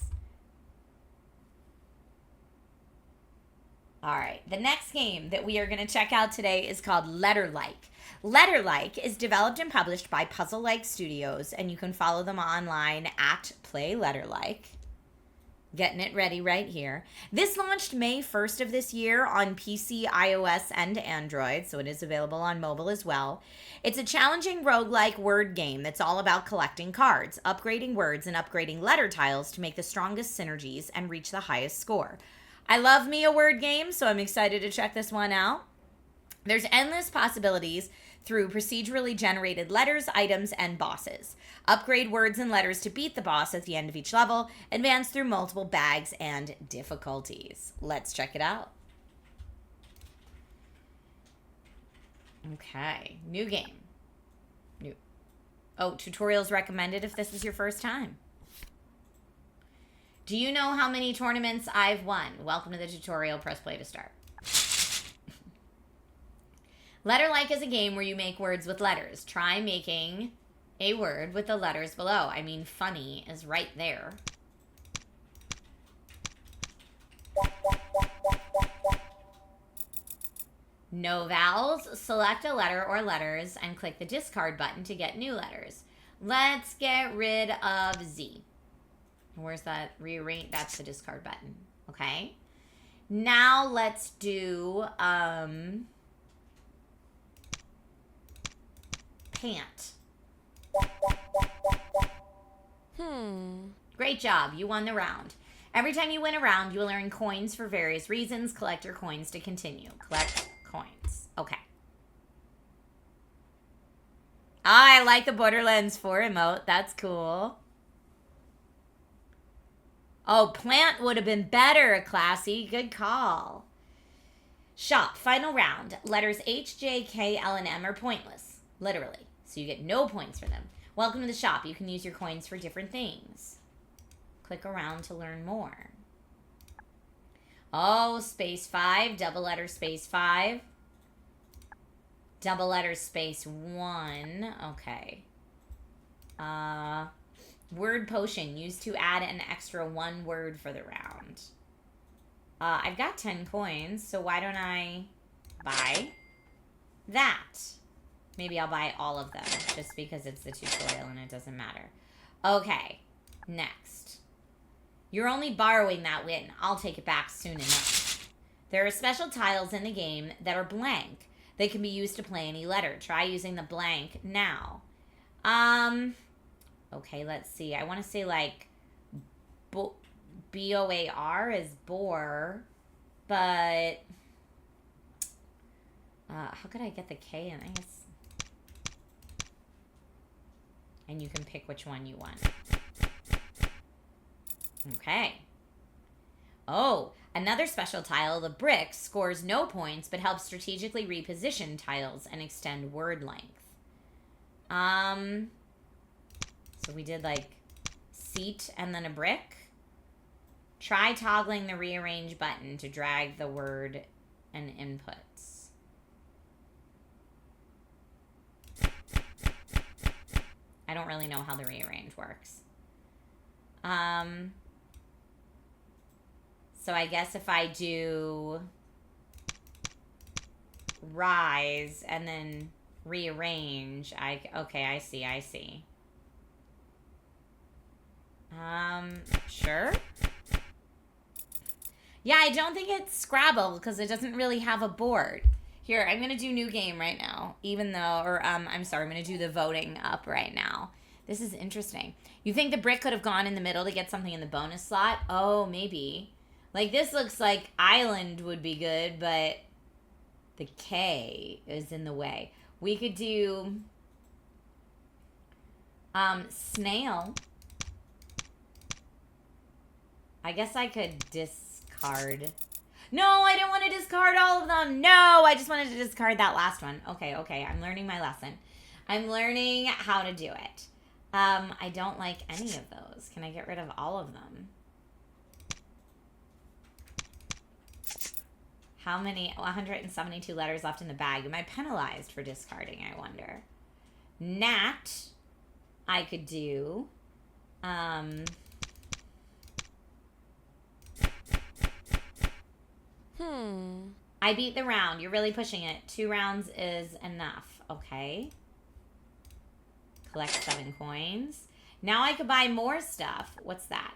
All right, the next game that we are going to check out today is called Letterlike. Letterlike is developed and published by Puzzle-like Studios, and you can follow them online at Play Letterlike. Getting it ready right here. This launched May 1st of this year on PC, iOS, and Android, so it is available on mobile as well. It's a challenging roguelike word game that's all about collecting cards, upgrading words, and upgrading letter tiles to make the strongest synergies and reach the highest score. I love me a word game, so I'm excited to check this one out. There's endless possibilities through procedurally generated letters, items, and bosses. Upgrade words and letters to beat the boss at the end of each level. Advance through multiple bags and difficulties. Let's check it out. Okay, new game. New. Oh, tutorials recommended if this is your first time. Do you know how many tournaments I've won? Welcome to the tutorial. Press play to start. Letterlike is a game where you make words with letters. Try making a word with the letters below. I mean, funny is right there. No vowels. Select a letter or letters and click the discard button to get new letters. Let's get rid of Z. Where's that? Rearrange. That's the discard button. Okay. Now let's do pant. Great job. You won the round. Every time you win a round, you will earn coins for various reasons. Collect your coins to continue. Collect coins. Okay. I like the Borderlands 4 emote. That's cool. Oh, plant would have been better, Classy. Good call. Shop. Final round. Letters H, J, K, L, and M are pointless. Literally. So you get no points for them. Welcome to the shop. You can use your coins for different things. Click around to learn more. Oh, space 5. Double letter space 5. Double letter space 1. Okay. Word potion used to add an extra 1 word for the round. I've got 10 coins, so why don't I buy that? Maybe I'll buy all of them just because it's the tutorial and it doesn't matter. Okay, next. You're only borrowing that win. I'll take it back soon enough. There are special tiles in the game that are blank. They can be used to play any letter. Try using the blank now. Okay, let's see. I want to say like B-O-A-R is bore, but how could I get the K in? I guess. And you can pick which one you want. Okay. Oh, another special tile, the brick, scores no points, but helps strategically reposition tiles and extend word length. So we did like seat and then a brick. Try toggling the rearrange button to drag the word and inputs. I don't really know how the rearrange works. So I guess if I do rise and then rearrange, okay, I see. Sure. Yeah, I don't think it's Scrabble because it doesn't really have a board. Here, I'm going to do new game right now, even though, or I'm sorry, I'm going to do the voting up right now. This is interesting. You think the brick could have gone in the middle to get something in the bonus slot? Oh, maybe. Like, this looks like island would be good, but the K is in the way. We could do snail. I guess I could discard. No, I don't want to discard all of them. No, I just wanted to discard that last one. Okay. I'm learning my lesson. I'm learning how to do it. I don't like any of those. Can I get rid of all of them? How many? 172 letters left in the bag. Am I penalized for discarding, I wonder? Nat, I could do. I beat the round. You're really pushing it. 2 rounds is enough. Okay. Collect 7 coins. Now I could buy more stuff. What's that?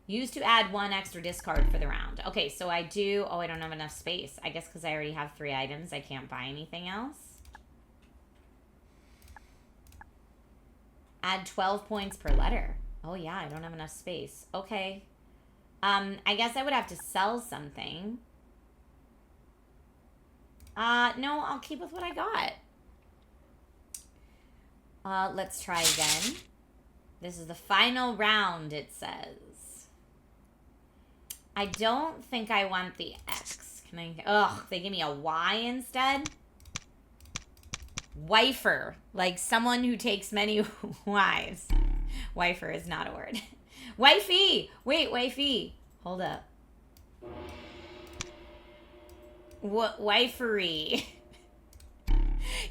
Use to add 1 extra discard for the round. Okay, so I do... Oh, I don't have enough space. I guess because I already have 3 items, I can't buy anything else. Add 12 points per letter. Oh, yeah, I don't have enough space. Okay. I guess I would have to sell something. No, I'll keep with what I got. Let's try again. This is the final round, it says. I don't think I want the X. Can I... Ugh, they give me a Y instead? Wifer. Like someone who takes many wives. Wifer is not a word. Wifey! Wait, wifey. Hold up. What? Wifery.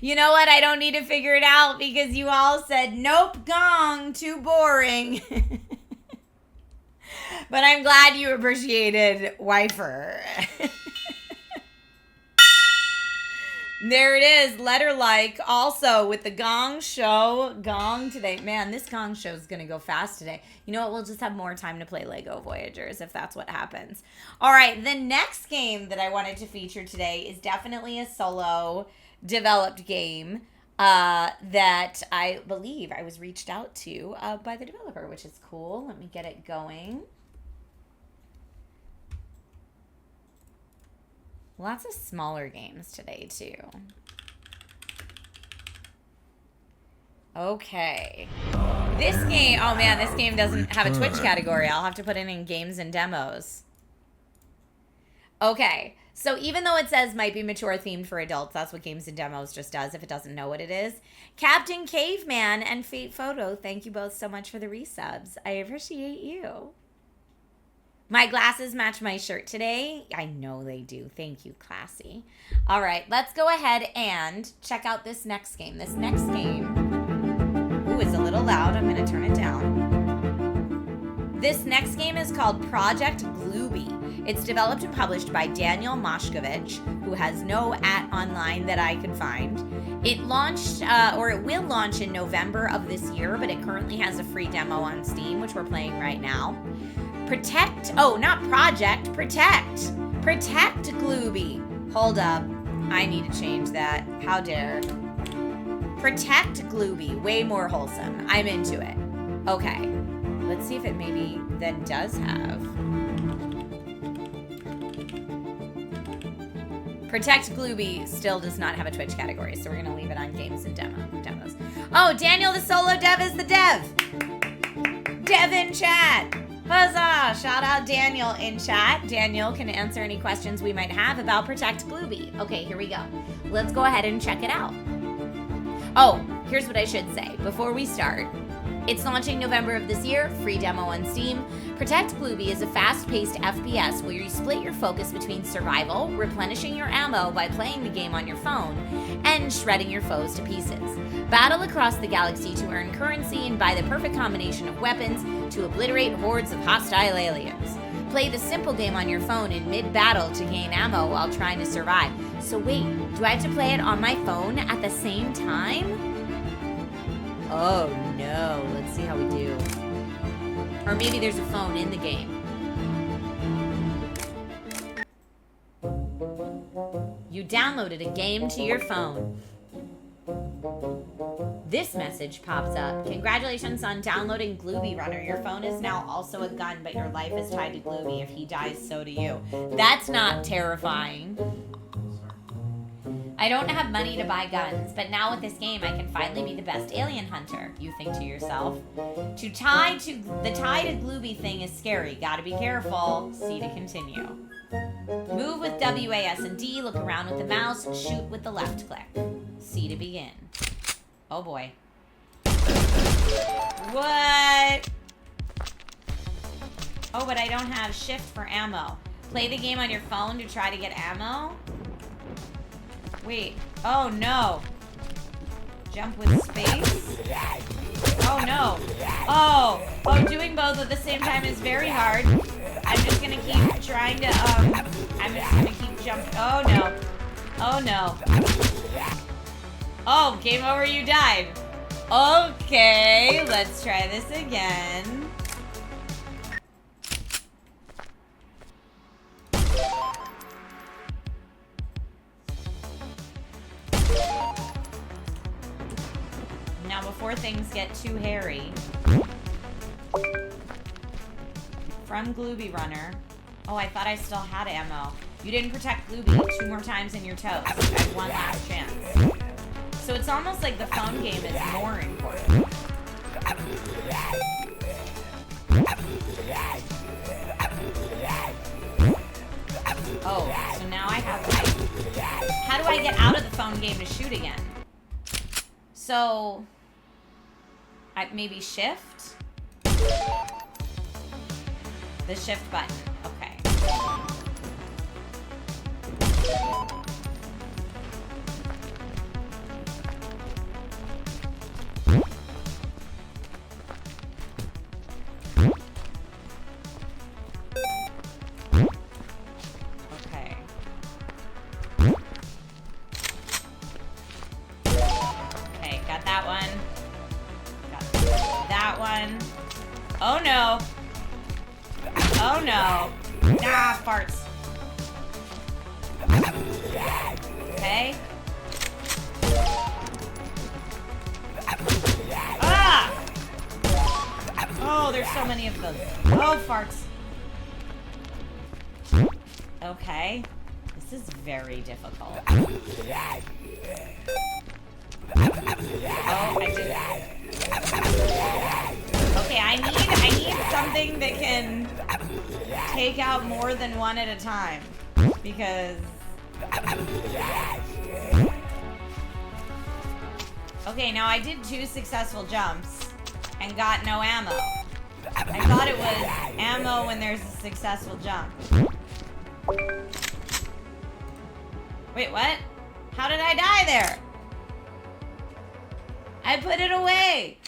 You know what? I don't need to figure it out because you all said, nope, gong, too boring. But I'm glad you appreciated wifer. There it is, Letterlike, also with the Gong Show. Gong today. Man, this Gong Show is going to go fast today. You know what? We'll just have more time to play Lego Voyagers if that's what happens. All right, the next game that I wanted to feature today is definitely a solo developed game that I believe I was reached out to by the developer, which is cool. Let me get it going. Lots of smaller games today, too. Okay. This game, oh man, this game doesn't have a Twitch category. I'll have to put it in games and demos. Okay. So even though it says might be mature themed for adults, that's what games and demos just does if it doesn't know what it is. Captain Caveman and Fate Photo, thank you both so much for the resubs. I appreciate you. My glasses match my shirt today. I know they do. Thank you, classy. All right, let's go ahead and check out this next game. This next game, ooh, it's a little loud. I'm going to turn it down. This next game is called Project Glooby. It's developed and published by Daniel Moshkovich, who has no @online that I could find. It launched, or it will launch in November of this year, but it currently has a free demo on Steam, which we're playing right now. Protect, oh, not project, protect Glooby. Hold up, I need to change that. How dare. Protect Glooby, way more wholesome. I'm into it. Okay, let's see if it maybe then does have. Protect Glooby still does not have a Twitch category, so we're gonna leave it on games and demos. Oh, Daniel the solo dev is the dev. Dev in chat. Huzzah! Shout out Daniel in chat. Daniel can answer any questions we might have about Protect Glooby. Okay, here we go. Let's go ahead and check it out. Oh, here's what I should say before we start. It's launching November of this year, free demo on Steam. Protect Glooby is a fast-paced FPS where you split your focus between survival, replenishing your ammo by playing the game on your phone, and shredding your foes to pieces. Battle across the galaxy to earn currency and buy the perfect combination of weapons to obliterate hordes of hostile aliens. Play the simple game on your phone in mid-battle to gain ammo while trying to survive. So wait, do I have to play it on my phone at the same time? Oh no, let's see how we do. Or maybe there's a phone in the game. You downloaded a game to your phone. This message pops up. Congratulations on downloading Glooby Runner. Your phone is now also a gun, but your life is tied to Glooby. If he dies, so do you. That's not terrifying. I don't have money to buy guns, but now with this game, I can finally be the best alien hunter, you think to yourself. The tie to Glooby thing is scary. Gotta be careful. C to continue. Move with W, A, S, and D. Look around with the mouse. Shoot with the left click. C to begin. Oh boy. What? Oh, but I don't have shift for ammo. Play the game on your phone to try to get ammo? Wait. Oh no. Jump with space? Oh no. Oh, doing both at the same time is very hard. I'm just gonna keep trying to, I'm just gonna keep jumping. Oh no. Oh no. Oh, game over, you died. Okay, let's try this again. Now, before things get too hairy, from Glooby Runner. Oh, I thought I still had ammo. You didn't protect Glooby 2 more times in your toes. I have one last chance. So it's almost like the phone game is more important. Oh, so now I have like... How do I get out of the phone game to shoot again? So... maybe shift? The shift button. Okay. Okay. Okay, got that one. Got that one. Oh no. Oh no. Ah, farts. Okay. Ah! Oh, there's so many of those. Oh, farts. Okay. This is very difficult. Oh, I did that. Okay, I need something that can take out more than one at a time. Because... Okay, now I did 2 successful jumps and got no ammo. I thought it was ammo when there's a successful jump. Wait, what? How did I die there? I put it away.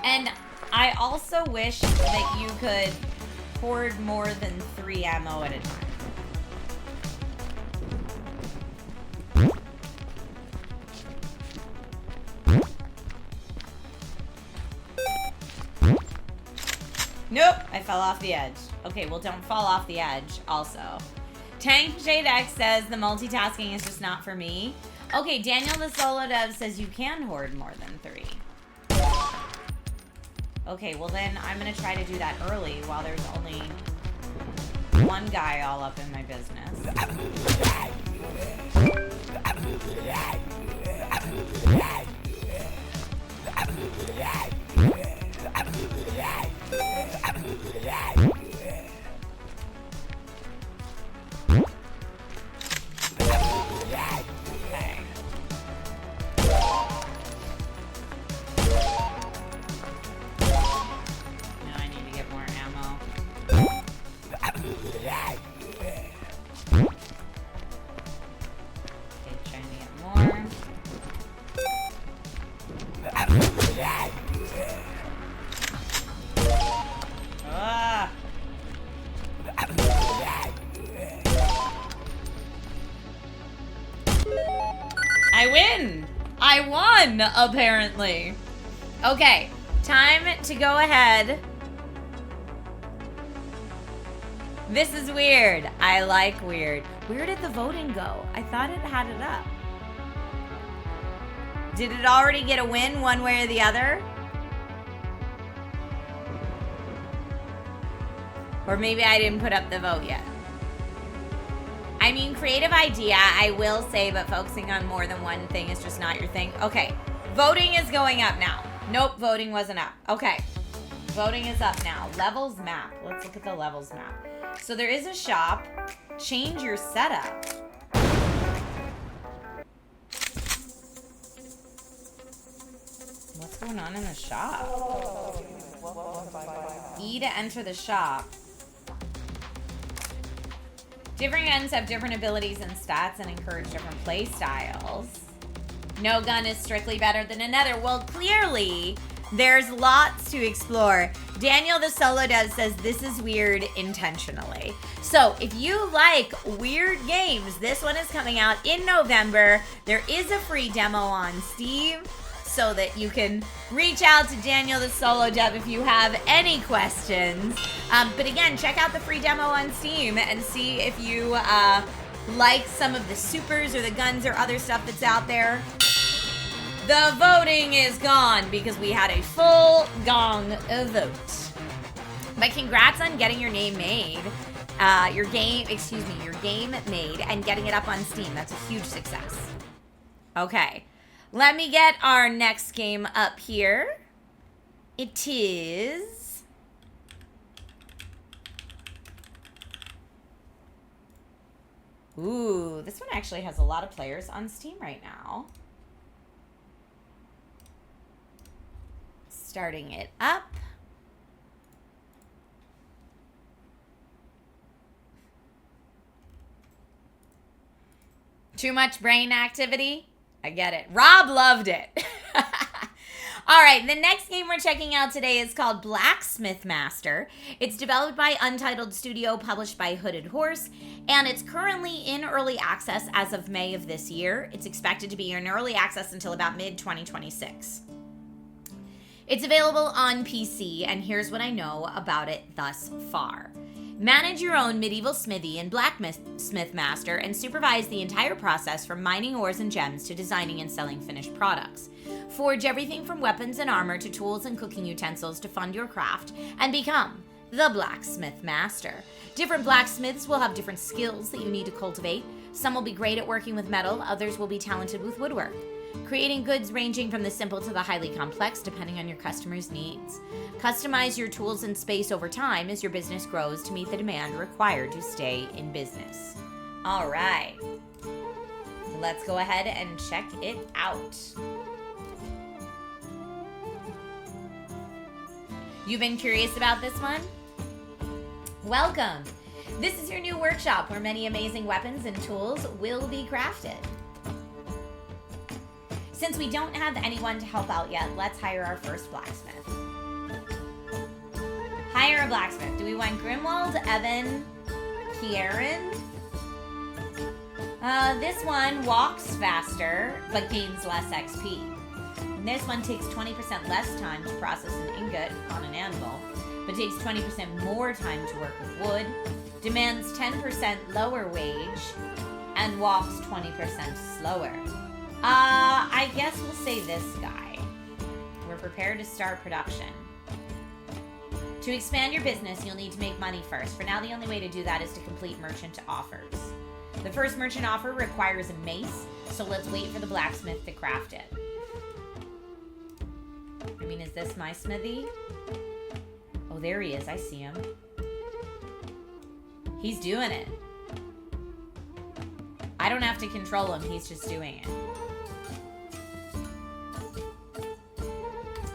And I also wish that you could hoard more than 3 ammo at a time. Nope, I fell off the edge. Okay, well, don't fall off the edge also. Tank JDX says the multitasking is just not for me. Okay, Daniel the Solo Dev says you can hoard more than 3. Okay, well then I'm gonna try to do that early while there's only 1 guy all up in my business. I win. I won, apparently. Okay, time to go ahead. This is weird. I like weird. Where did the voting go? I thought it had it up. Did it already get a win one way or the other? Or maybe I didn't put up the vote yet. I mean, creative idea, I will say, but focusing on more than one thing is just not your thing. Okay, voting is going up now. Nope, voting wasn't up. Okay, voting is up now. Levels map. Let's look at the levels map. So there is a shop. Change your setup. What's going on in the shop? E to enter the shop. Different guns have different abilities and stats and encourage different play styles. No gun is strictly better than another. Well, clearly, there's lots to explore. Daniel the Solo Dev says this is weird intentionally. So if you like weird games, this one is coming out in November. There is a free demo on Steam so that you can reach out to Daniel the Solo Dev if you have any questions. But again, check out the free demo on Steam and see if you like some of the supers or the guns or other stuff that's out there. The voting is gone because we had a full gong vote. But congrats on getting your name made. Your game made and getting it up on Steam. That's a huge success. Okay. Let me get our next game up here. It is... Ooh, this one actually has a lot of players on Steam right now. Starting it up. Too much brain activity? I get it. Rob loved it. All right, the next game we're checking out today is called Blacksmith Master. It's developed by Untitled Studio, published by Hooded Horse, and it's currently in early access as of May of this year. It's expected to be in early access until about mid-2026. It's available on PC, and here's what I know about it thus far. Manage your own medieval smithy in Blacksmith Master and supervise the entire process from mining ores and gems to designing and selling finished products. Forge everything from weapons and armor to tools and cooking utensils to fund your craft and become the Blacksmith Master. Different blacksmiths will have different skills that you need to cultivate. Some will be great at working with metal, others will be talented with woodwork. Creating goods ranging from the simple to the highly complex depending on your customers' needs. Customize your tools and space over time as your business grows to meet the demand required to stay in business. All right, let's go ahead and check it out. You've been curious about this one? Welcome. This is your new workshop where many amazing weapons and tools will be crafted. Since we don't have anyone to help out yet, let's hire our first blacksmith. Hire a blacksmith. Do we want Grimwald, Evan, Kieran? This one walks faster, but gains less XP. And this one takes 20% less time to process an ingot on an anvil, but takes 20% more time to work with wood, demands 10% lower wage, and walks 20% slower. I guess we'll say this guy. We're prepared to start production. To expand your business, you'll need to make money first. For now, the only way to do that is to complete merchant offers. The first merchant offer requires a mace, so let's wait for the blacksmith to craft it. I mean, is this my smithy? Oh, there he is. I see him. He's doing it. I don't have to control him. He's just doing it.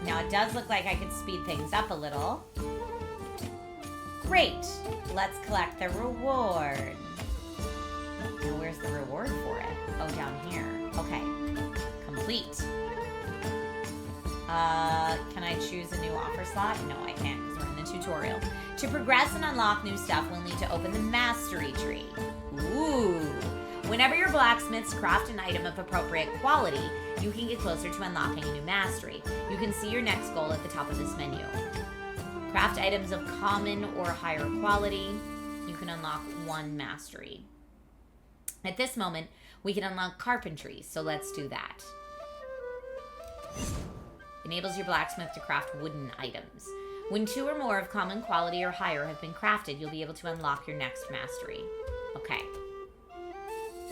Now, it does look like I could speed things up a little. Great. Let's collect the reward. Now, where's the reward for it? Oh, down here. Okay. Complete. Can I choose a new offer slot? No, I can't because we're in the tutorial. To progress and unlock new stuff, we'll need to open the mastery tree. Ooh. Whenever your blacksmiths craft an item of appropriate quality, you can get closer to unlocking a new mastery. You can see your next goal at the top of this menu. Craft items of common or higher quality. You can unlock 1 mastery. At this moment, we can unlock carpentry, so let's do that. Enables your blacksmith to craft wooden items. When 2 or more of common quality or higher have been crafted, you'll be able to unlock your next mastery. Okay.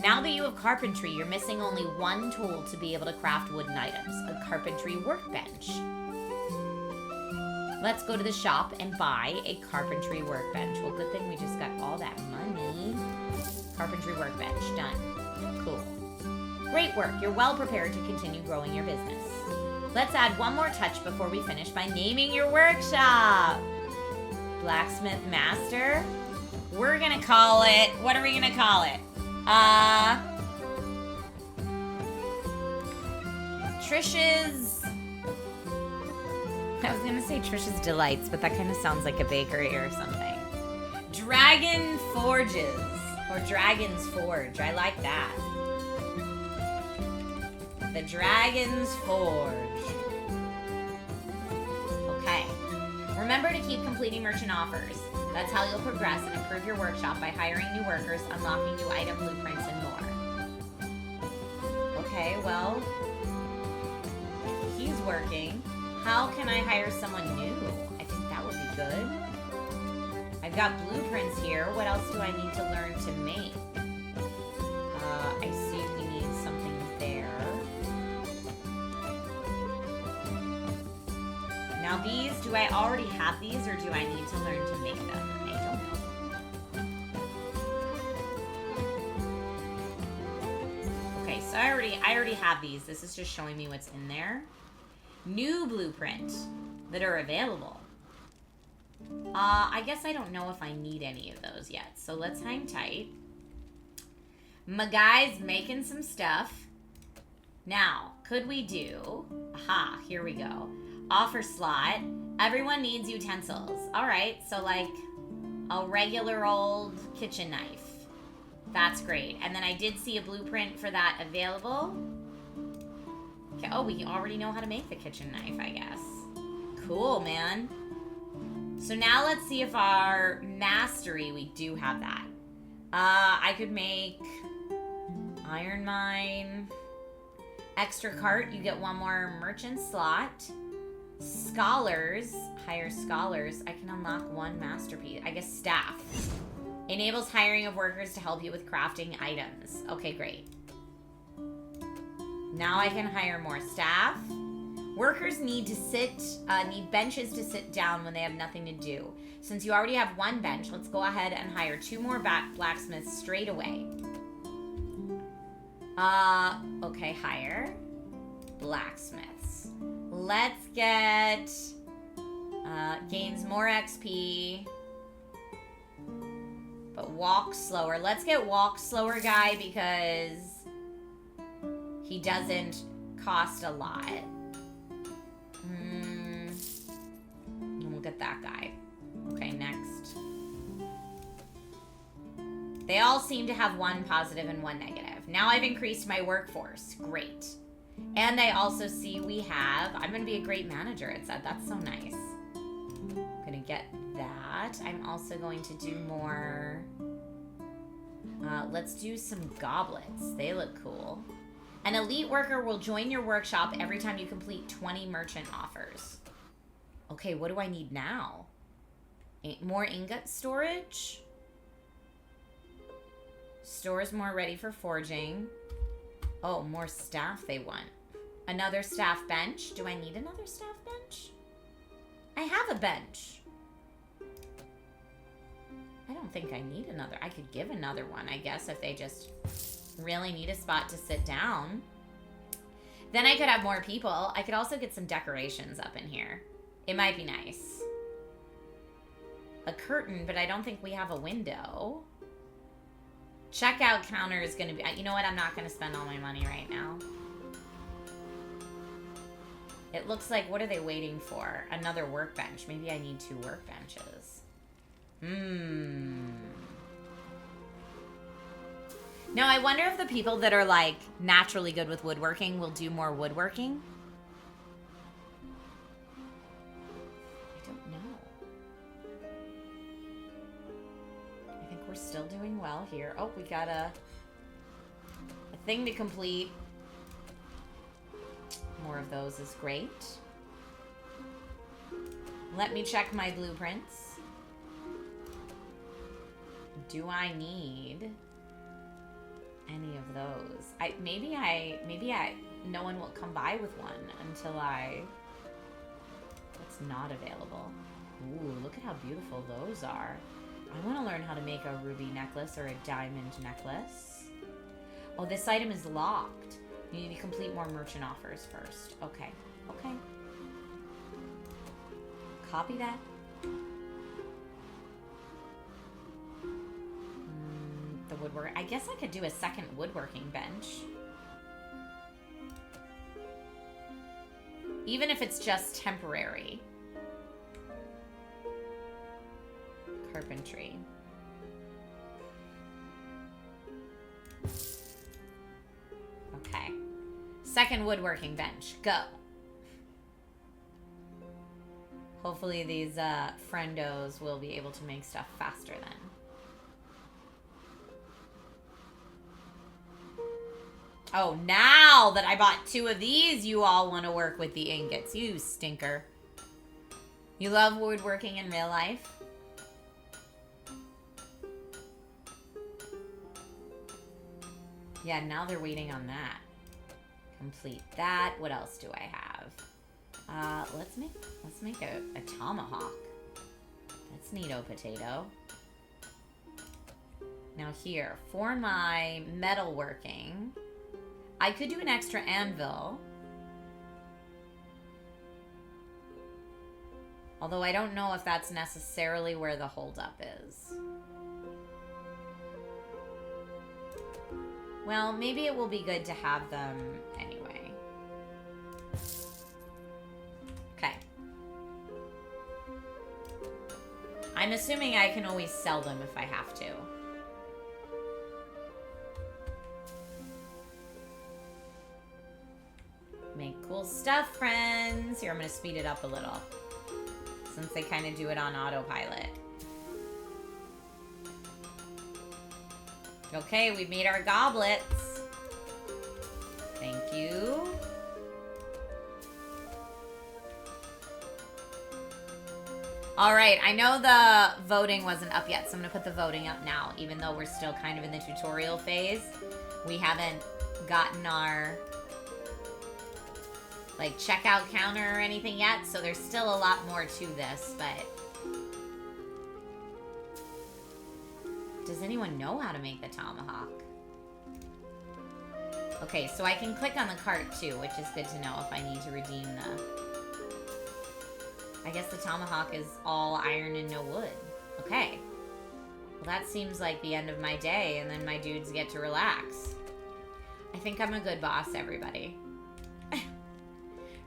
Now that you have carpentry, you're missing only 1 tool to be able to craft wooden items, a carpentry workbench. Let's go to the shop and buy a carpentry workbench. Well, good thing we just got all that money. Carpentry workbench, done. Cool. Great work, you're well prepared to continue growing your business. Let's add one more touch before we finish by naming your workshop. Blacksmith Master. We're gonna call it, what are we gonna call it? Trisha's, I was gonna say Trisha's Delights, but that kind of sounds like a bakery or something. Dragon Forges, or Dragon's Forge, I like that. The Dragon's Forge. Okay. Remember to keep completing merchant offers. That's how you'll progress and improve your workshop by hiring new workers, unlocking new item blueprints, and more. Okay, well, he's working. How can I hire someone new? I think that would be good. I've got blueprints here. What else do I need to learn to make? I see we need something there. Now these, do I already have these or do I need to learn to make them? I don't know. Okay, so I already have these. This is just showing me what's in there. New blueprint that are available. I guess I don't know if I need any of those yet. So let's hang tight. My guy's making some stuff. Now, could we do... Aha, here we go. Offer slot. Everyone needs utensils. All right, so like a regular old kitchen knife. That's great. And then I did see a blueprint for that available. Okay, oh, we already know how to make the kitchen knife, I guess. Cool, man. So now let's see if our mastery, we do have that. I could make iron mine. Extra cart, you get 1 more merchant slot. Scholars, hire scholars. I can unlock 1 masterpiece. I guess staff. Enables hiring of workers to help you with crafting items. Okay, great. Now I can hire more staff. Workers need to need benches to sit down when they have nothing to do. Since you already have 1 bench, let's go ahead and hire 2 more blacksmiths straight away. Okay, hire blacksmiths. Let's get, gains more XP, but walk slower. Let's get walk slower guy because he doesn't cost a lot. And we'll get that guy. Okay, next. They all seem to have 1 positive and 1 negative. Now I've increased my workforce. Great. And I also see we have, I'm going to be a great manager, it said. That's so nice. I'm going to get that. I'm also going to do more. Let's do some goblets. They look cool. An elite worker will join your workshop every time you complete 20 merchant offers. Okay, what do I need now? More ingot storage. Stores more ready for forging. Oh, more staff they want. Another staff bench. Do I need another staff bench? I have a bench. I don't think I need another. I could give another one, I guess, if they just really need a spot to sit down. Then I could have more people. I could also get some decorations up in here. It might be nice. A curtain, but I don't think we have a window. Checkout counter is going to be... You know what? I'm not going to spend all my money right now. It looks like... What are they waiting for? Another workbench. Maybe I need 2 workbenches. Now, I wonder if the people that are, like, naturally good with woodworking will do more woodworking. I don't know. I think we're still doing well here. Oh, we got a thing to complete. More of those is great. Let me check my blueprints. Do I need any of those? Maybe no one will come by with one until it's not available. Ooh, look at how beautiful those are. I want to learn how to make a ruby necklace or a diamond necklace. Oh, this item is locked. You need to complete more merchant offers first. Okay. Okay. Copy that. The woodwork. I guess I could do a second woodworking bench. Even if it's just temporary. Carpentry. Okay. Second woodworking bench. Go. Hopefully these friendos will be able to make stuff faster then. Oh, now that I bought 2 of these, you all want to work with the ingots. You stinker. You love woodworking in real life? Yeah, now they're waiting on that. Complete that. What else do I have? Let's make a tomahawk. That's neato potato. Now here, for my metalworking, I could do an extra anvil. Although I don't know if that's necessarily where the holdup is. Well, maybe it will be good to have them anyway. Okay. I'm assuming I can always sell them if I have to. Make cool stuff, friends. Here, I'm going to speed it up a little, since they kind of do it on autopilot. Okay, we've made our goblets. Thank you. All right, I know the voting wasn't up yet, so I'm going to put the voting up now, even though we're still kind of in the tutorial phase. We haven't gotten our like checkout counter or anything yet, so there's still a lot more to this, but does anyone know how to make the tomahawk? Okay, so I can click on the cart too, which is good to know if I need to redeem the... I guess the tomahawk is all iron and no wood. Okay. Well, that seems like the end of my day, and then my dudes get to relax. I think I'm a good boss, everybody.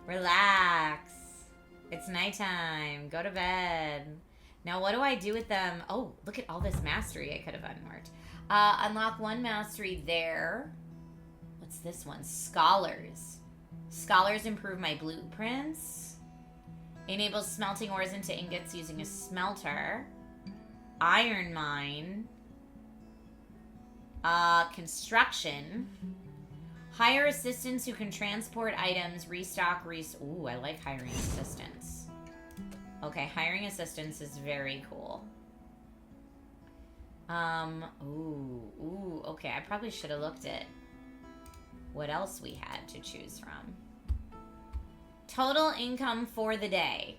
Relax. It's nighttime. Go to bed. Now, what do I do with them? Oh, look at all this mastery I could have unmarked. Unlock 1 mastery there. What's this one? Scholars. Scholars improve my blueprints. Enables smelting ores into ingots using a smelter. Iron mine. Construction. Hire assistants who can transport items, restock, Ooh, I like hiring assistants. Okay, hiring assistants is very cool. Ooh, okay, I probably should have looked at what else we had to choose from. Total income for the day.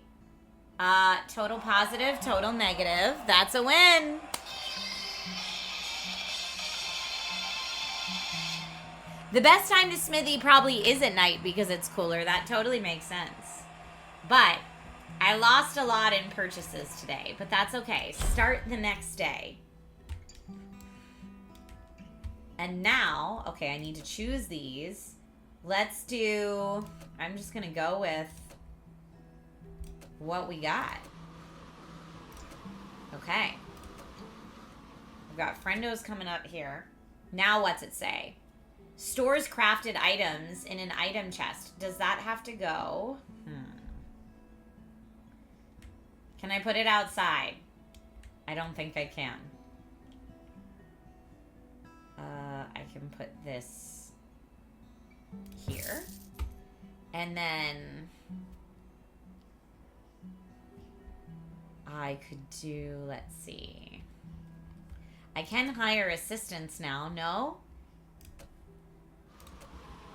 Total positive, total negative. That's a win. The best time to smithy probably is at night because it's cooler. That totally makes sense. But I lost a lot in purchases today, but that's okay. Start the next day. And now, okay, I need to choose these. Let's do, I'm just going to go with what we got. Okay. We've got friendos coming up here. Now what's it say? Stores crafted items in an item chest. Does that have to go? Can I put it outside? I don't think I can. I can put this here. And then I could do, let's see. I can hire assistants now, no?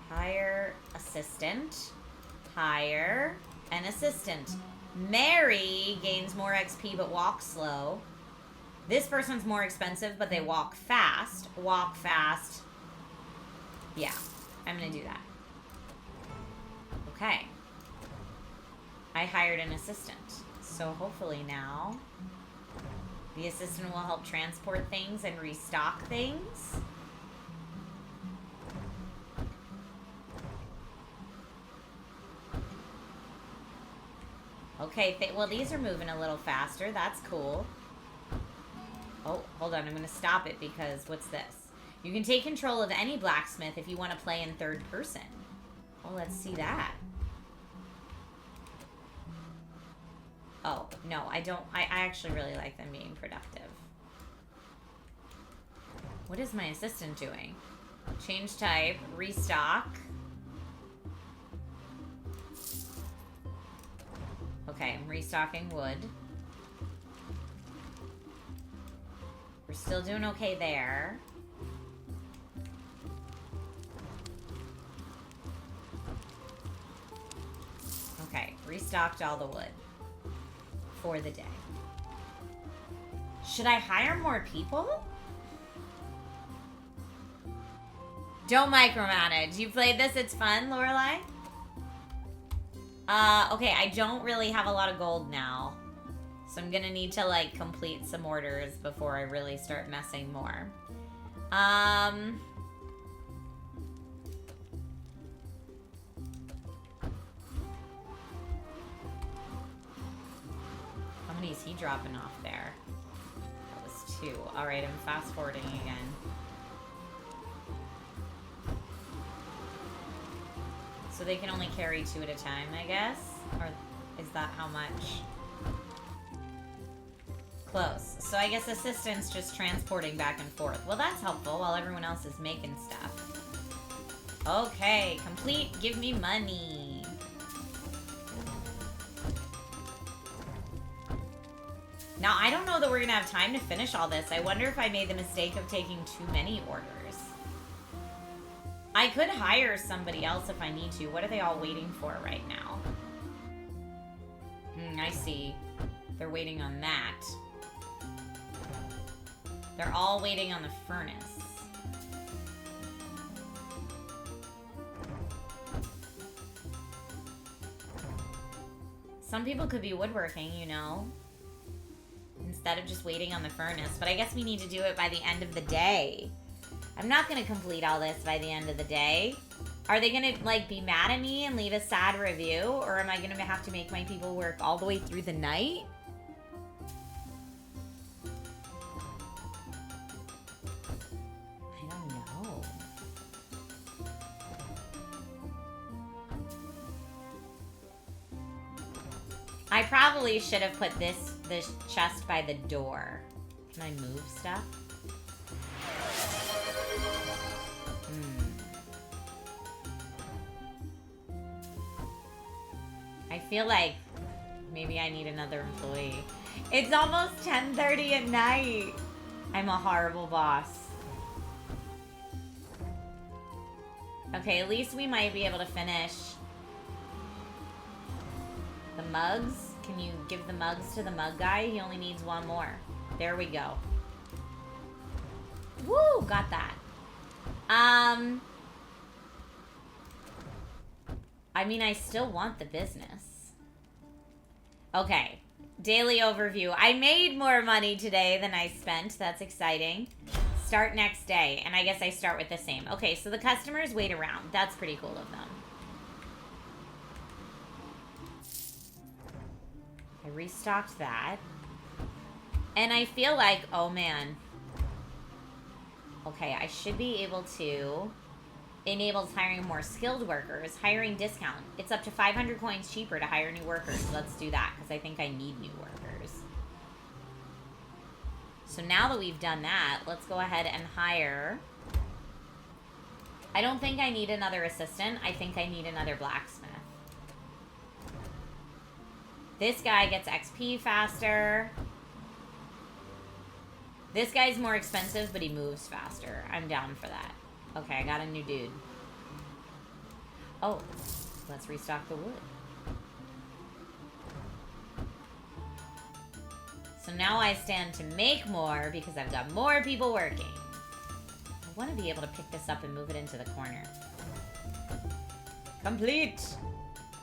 Hire assistant. Hire an assistant. Mary gains more XP but walks slow. This person's more expensive, but they walk fast. Walk fast. Yeah, I'm gonna do that. Okay. I hired an assistant. So hopefully now the assistant will help transport things and restock things. Okay, well, these are moving a little faster. That's cool. Oh, hold on. I'm going to stop it because what's this? You can take control of any blacksmith if you want to play in third person. Oh, let's see that. Oh, no, I don't. I actually really like them being productive. What is my assistant doing? Change type, restock. Okay, I'm restocking wood. We're still doing okay there. Okay, restocked all the wood for the day. Should I hire more people? Don't micromanage. You played this, it's fun, Lorelai? Okay, I don't really have a lot of gold now. So I'm gonna need to, like, complete some orders before I really start messing more. How many is he dropping off there? That was 2. Alright, I'm fast forwarding again. So they can only carry 2 at a time, I guess? Or is that how much? Close. So I guess assistant's just transporting back and forth. Well, that's helpful while everyone else is making stuff. Okay, complete. Give me money. Now, I don't know that we're going to have time to finish all this. I wonder if I made the mistake of taking too many orders. I could hire somebody else if I need to. What are they all waiting for right now? I see. They're waiting on that. They're all waiting on the furnace. Some people could be woodworking, you know, instead of just waiting on the furnace. But I guess we need to do it by the end of the day. I'm not going to complete all this by the end of the day. Are they going to, like, be mad at me and leave a sad review? Or am I going to have to make my people work all the way through the night? I don't know. I probably should have put this chest by the door. Can I move stuff? I feel like maybe I need another employee. It's almost 10:30 at night. I'm a horrible boss. Okay, at least we might be able to finish. The mugs? Can you give the mugs to the mug guy? He only needs 1 more. There we go. Woo! Got that. I mean, I still want the business. Okay. Daily overview. I made more money today than I spent. That's exciting. Start next day. And I guess I start with the same. Okay, so the customers wait around. That's pretty cool of them. I restocked that. And I feel like, oh man. Okay, I should be able to. Enables hiring more skilled workers. Hiring discount. It's up to 500 coins cheaper to hire new workers. So let's do that because I think I need new workers. So now that we've done that, let's go ahead and hire. I don't think I need another assistant. I think I need another blacksmith. This guy gets XP faster. This guy's more expensive, but he moves faster. I'm down for that. Okay, I got a new dude. Oh, let's restock the wood. So now I stand to make more because I've got more people working. I want to be able to pick this up and move it into the corner. Complete!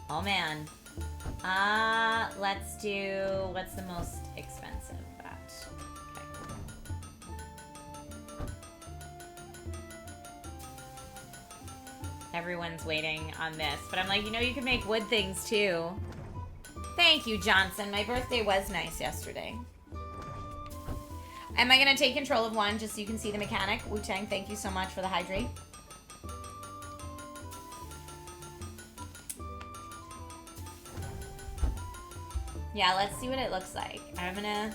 Oh man. Let's do... What's the most expensive? Everyone's waiting on this. But I'm like, you know, you can make wood things too. Thank you, Johnson. My birthday was nice yesterday. Am I going to take control of one just so you can see the mechanic? Wu-Tang, thank you so much for the hydrate. Yeah, let's see what it looks like. I'm going to...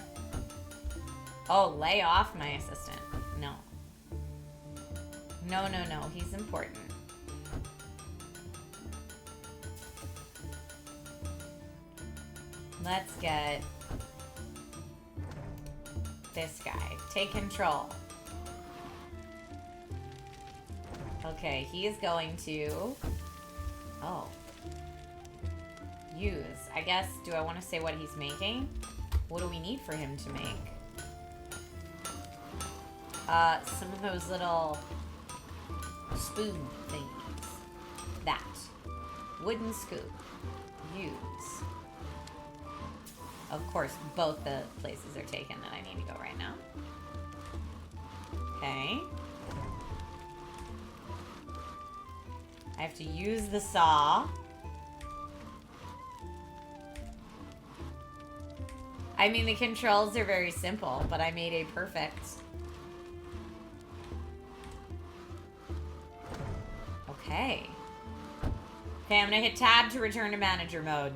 Oh, lay off my assistant. No. No, no, no. He's important. Let's get this guy. Take control. Okay, he is going to... Oh. Use. I guess, do I want to say what he's making? What do we need for him to make? Some of those little spoon thingies. That. Wooden scoop. Use. Of course, both the places are taken that I need to go right now. Okay. I have to use the saw. I mean, the controls are very simple, but I made a perfect. Okay. Okay, I'm gonna hit tab to return to manager mode.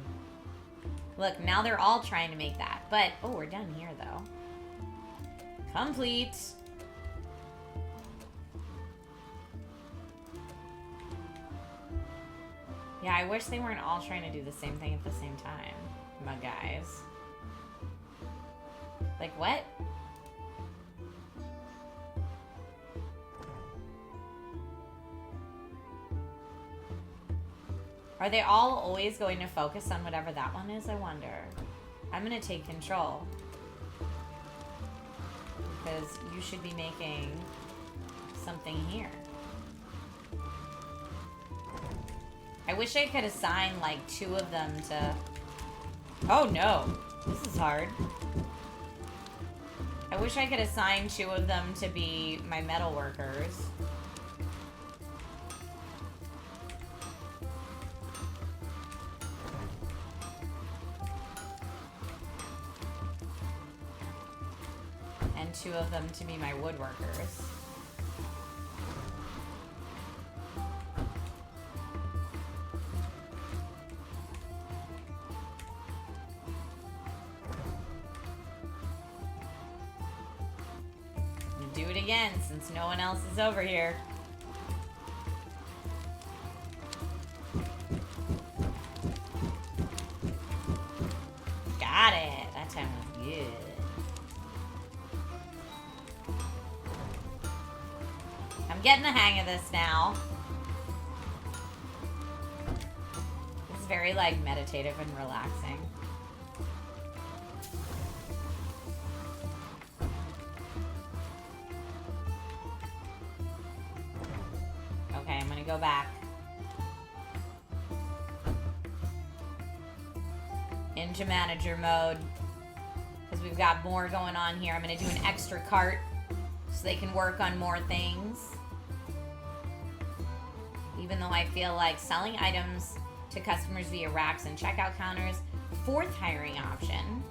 Look, now they're all trying to make that. But, oh, we're done here, though. Complete. Yeah, I wish they weren't all trying to do the same thing at the same time. My guys. Like, what? Are they all always going to focus on whatever that one is, I wonder? I'm going to take control. Because you should be making something here. I wish I could assign, like, 2 of them to... Oh, no. This is hard. I wish I could assign 2 of them to be my metal workers. And 2 of them to be my woodworkers. Do it again since no one else is over here. Got it. That time was good. I'm getting the hang of this now. It's very, like, meditative and relaxing. Okay, I'm gonna go back into manager mode because we've got more going on here. I'm gonna do an extra cart so they can work on more things. Even though I feel like selling items to customers via racks and checkout counters, 4th hiring option.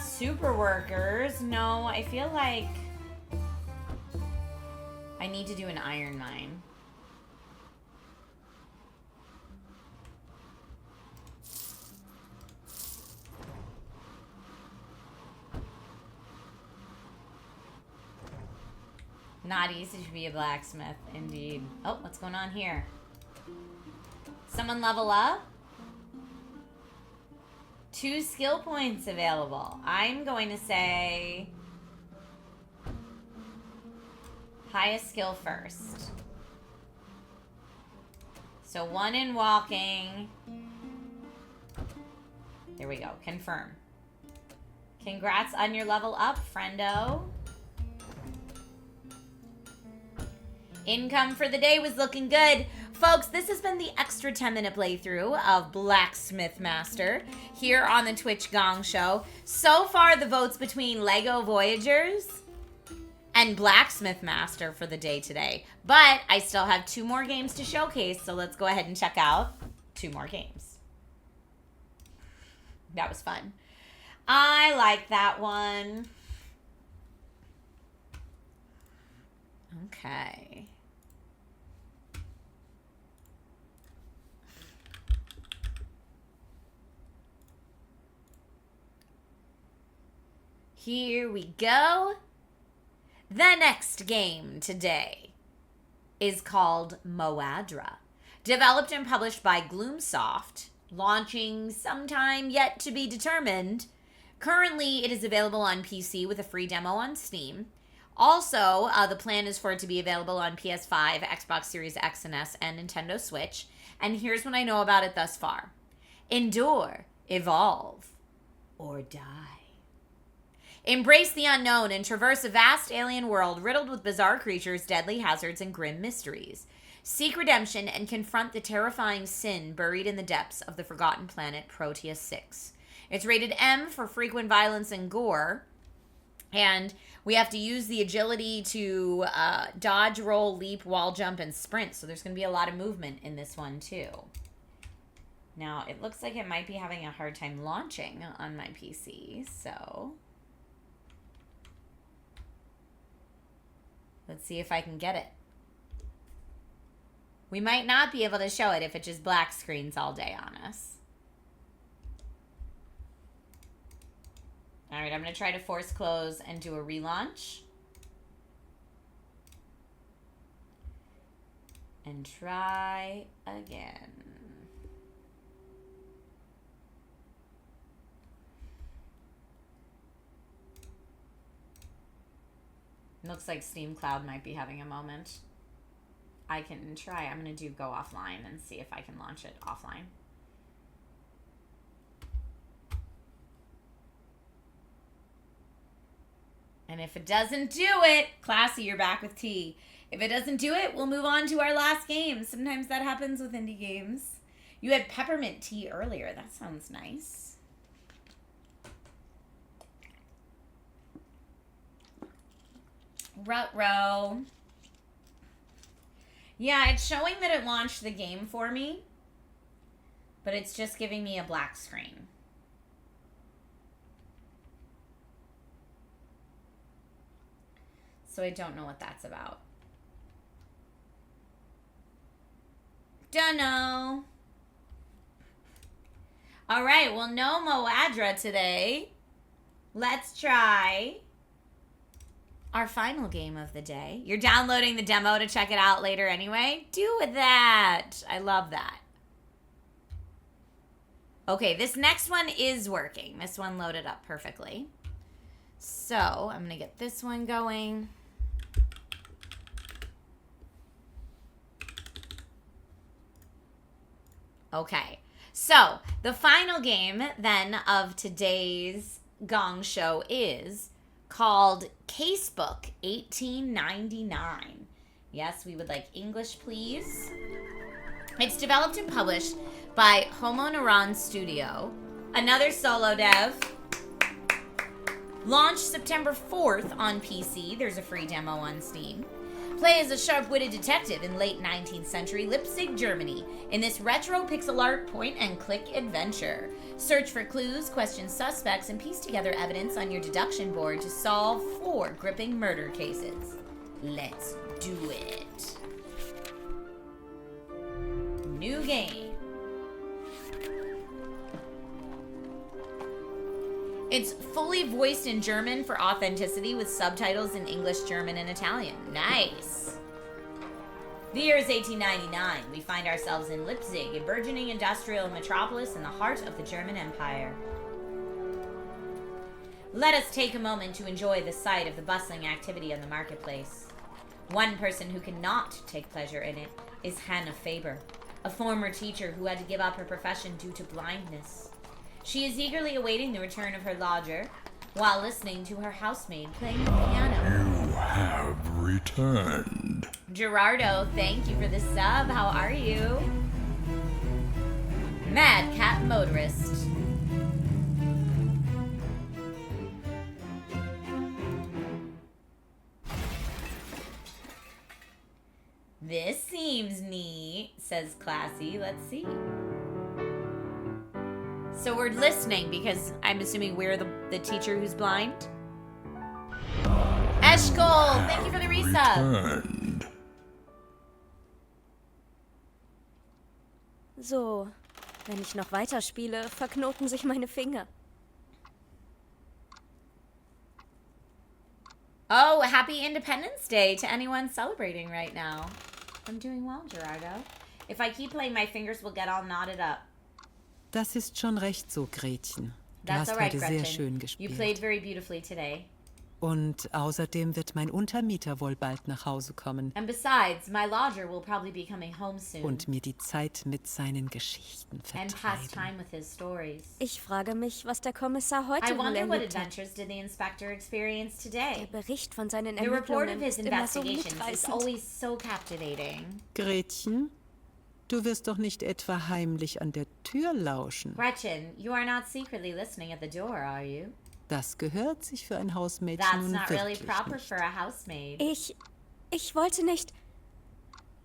Super workers. No, I feel like I need to do an iron mine. Not easy to be a blacksmith, indeed. Oh, what's going on here? Someone level up? 2 skill points available. I'm going to say highest skill first. So 1 in walking. There we go. Confirm. Congrats on your level up, friendo. Income for the day was looking good. Folks, this has been the extra 10-minute playthrough of Blacksmith Master here on the Twitch Gong Show. So far, the votes between Lego Voyagers and Blacksmith Master for the day today. But I still have 2 more games to showcase, so let's go ahead and check out 2 more games. That was fun. I like that one. Okay. Here we go. The next game today is called Moadra. Developed and published by Gloomsoft, launching sometime yet to be determined. Currently, it is available on PC with a free demo on Steam. Also, the plan is for it to be available on PS5, Xbox Series X and S, and Nintendo Switch. And here's what I know about it thus far. Endure, evolve, or die. Embrace the unknown and traverse a vast alien world riddled with bizarre creatures, deadly hazards, and grim mysteries. Seek redemption and confront the terrifying sin buried in the depths of the forgotten planet Proteus 6. It's rated M for frequent violence and gore. And we have to use the agility to dodge, roll, leap, wall jump, and sprint. So there's going to be a lot of movement in this one, too. Now, it looks like it might be having a hard time launching on my PC. So let's see if I can get it. We might not be able to show it if it just black screens all day on us. All right, I'm going to try to force close and do a relaunch. And try again. Looks like Steam Cloud might be having a moment. I can try. I'm going to do go offline and see if I can launch it offline. And if it doesn't do it, Classy, you're back with tea. If it doesn't do it, we'll move on to our last game. Sometimes that happens with indie games. You had peppermint tea earlier. That sounds nice. Ruh-roh. Yeah, it's showing that it launched the game for me, but it's just giving me a black screen. So I don't know what that's about. Dunno. All right, well, no Moadra today. Let's try our final game of the day. You're downloading the demo to check it out later anyway? Do that. I love that. Okay, this next one is working. This one loaded up perfectly. So I'm going to get this one going. Okay, so the final game then of today's Gong Show is called Casebook 1899. Yes, we would like English, please. It's developed and published by Homo Neuron Studio, another solo dev. Launched September 4th on PC. There's a free demo on Steam. Play as a sharp-witted detective in late 19th century Leipzig, Germany, in this retro pixel art point-and-click adventure. Search for clues, question suspects, and piece together evidence on your deduction board to solve 4 gripping murder cases. Let's do it. New game. It's fully voiced in German for authenticity with subtitles in English, German, and Italian. Nice. The year is 1899. We find ourselves in Leipzig, a burgeoning industrial metropolis in the heart of the German Empire. Let us take a moment to enjoy the sight of the bustling activity on the marketplace. One person who cannot take pleasure in it is Hannah Faber, a former teacher who had to give up her profession due to blindness. She is eagerly awaiting the return of her lodger while listening to her housemaid playing the piano. You have returned. Gerardo, thank you for the sub. How are you? Mad Cat Motorist. This seems neat, says Classy. Let's see. So we're listening because I'm assuming we're the teacher who's blind. Eshkol, thank you for the resub. Returned. So, wenn ich noch weiterspiele, verknoten sich meine Finger. Oh, happy Independence Day to anyone celebrating right now. I'm doing well, Gerardo. If I keep playing, my fingers will get all knotted up. Das ist schon recht so, Gretchen. Du That's hast alright, heute sehr Gretchen. schön You played gespielt. very beautifully today. Und außerdem wird mein Untermieter wohl bald nach Hause kommen And besides, my lodger will probably be coming home soon. und mir die Zeit mit seinen Geschichten And pass vertreiben. time with his stories. Ich frage mich, was der Kommissar I heute wohl wonder what erlebt hat. adventures did the inspector experience Der today? Bericht von seinen The report of Ermittlungen his ist immer so investigations is mitreißend. always so captivating. Gretchen, du wirst doch nicht etwa heimlich an der Tür lauschen. Gretchen, you are not secretly listening at the door, are you? Das gehört sich für ein Hausmädchen That's nun not really wirklich proper nicht. for a housemaid. Ich wollte nicht...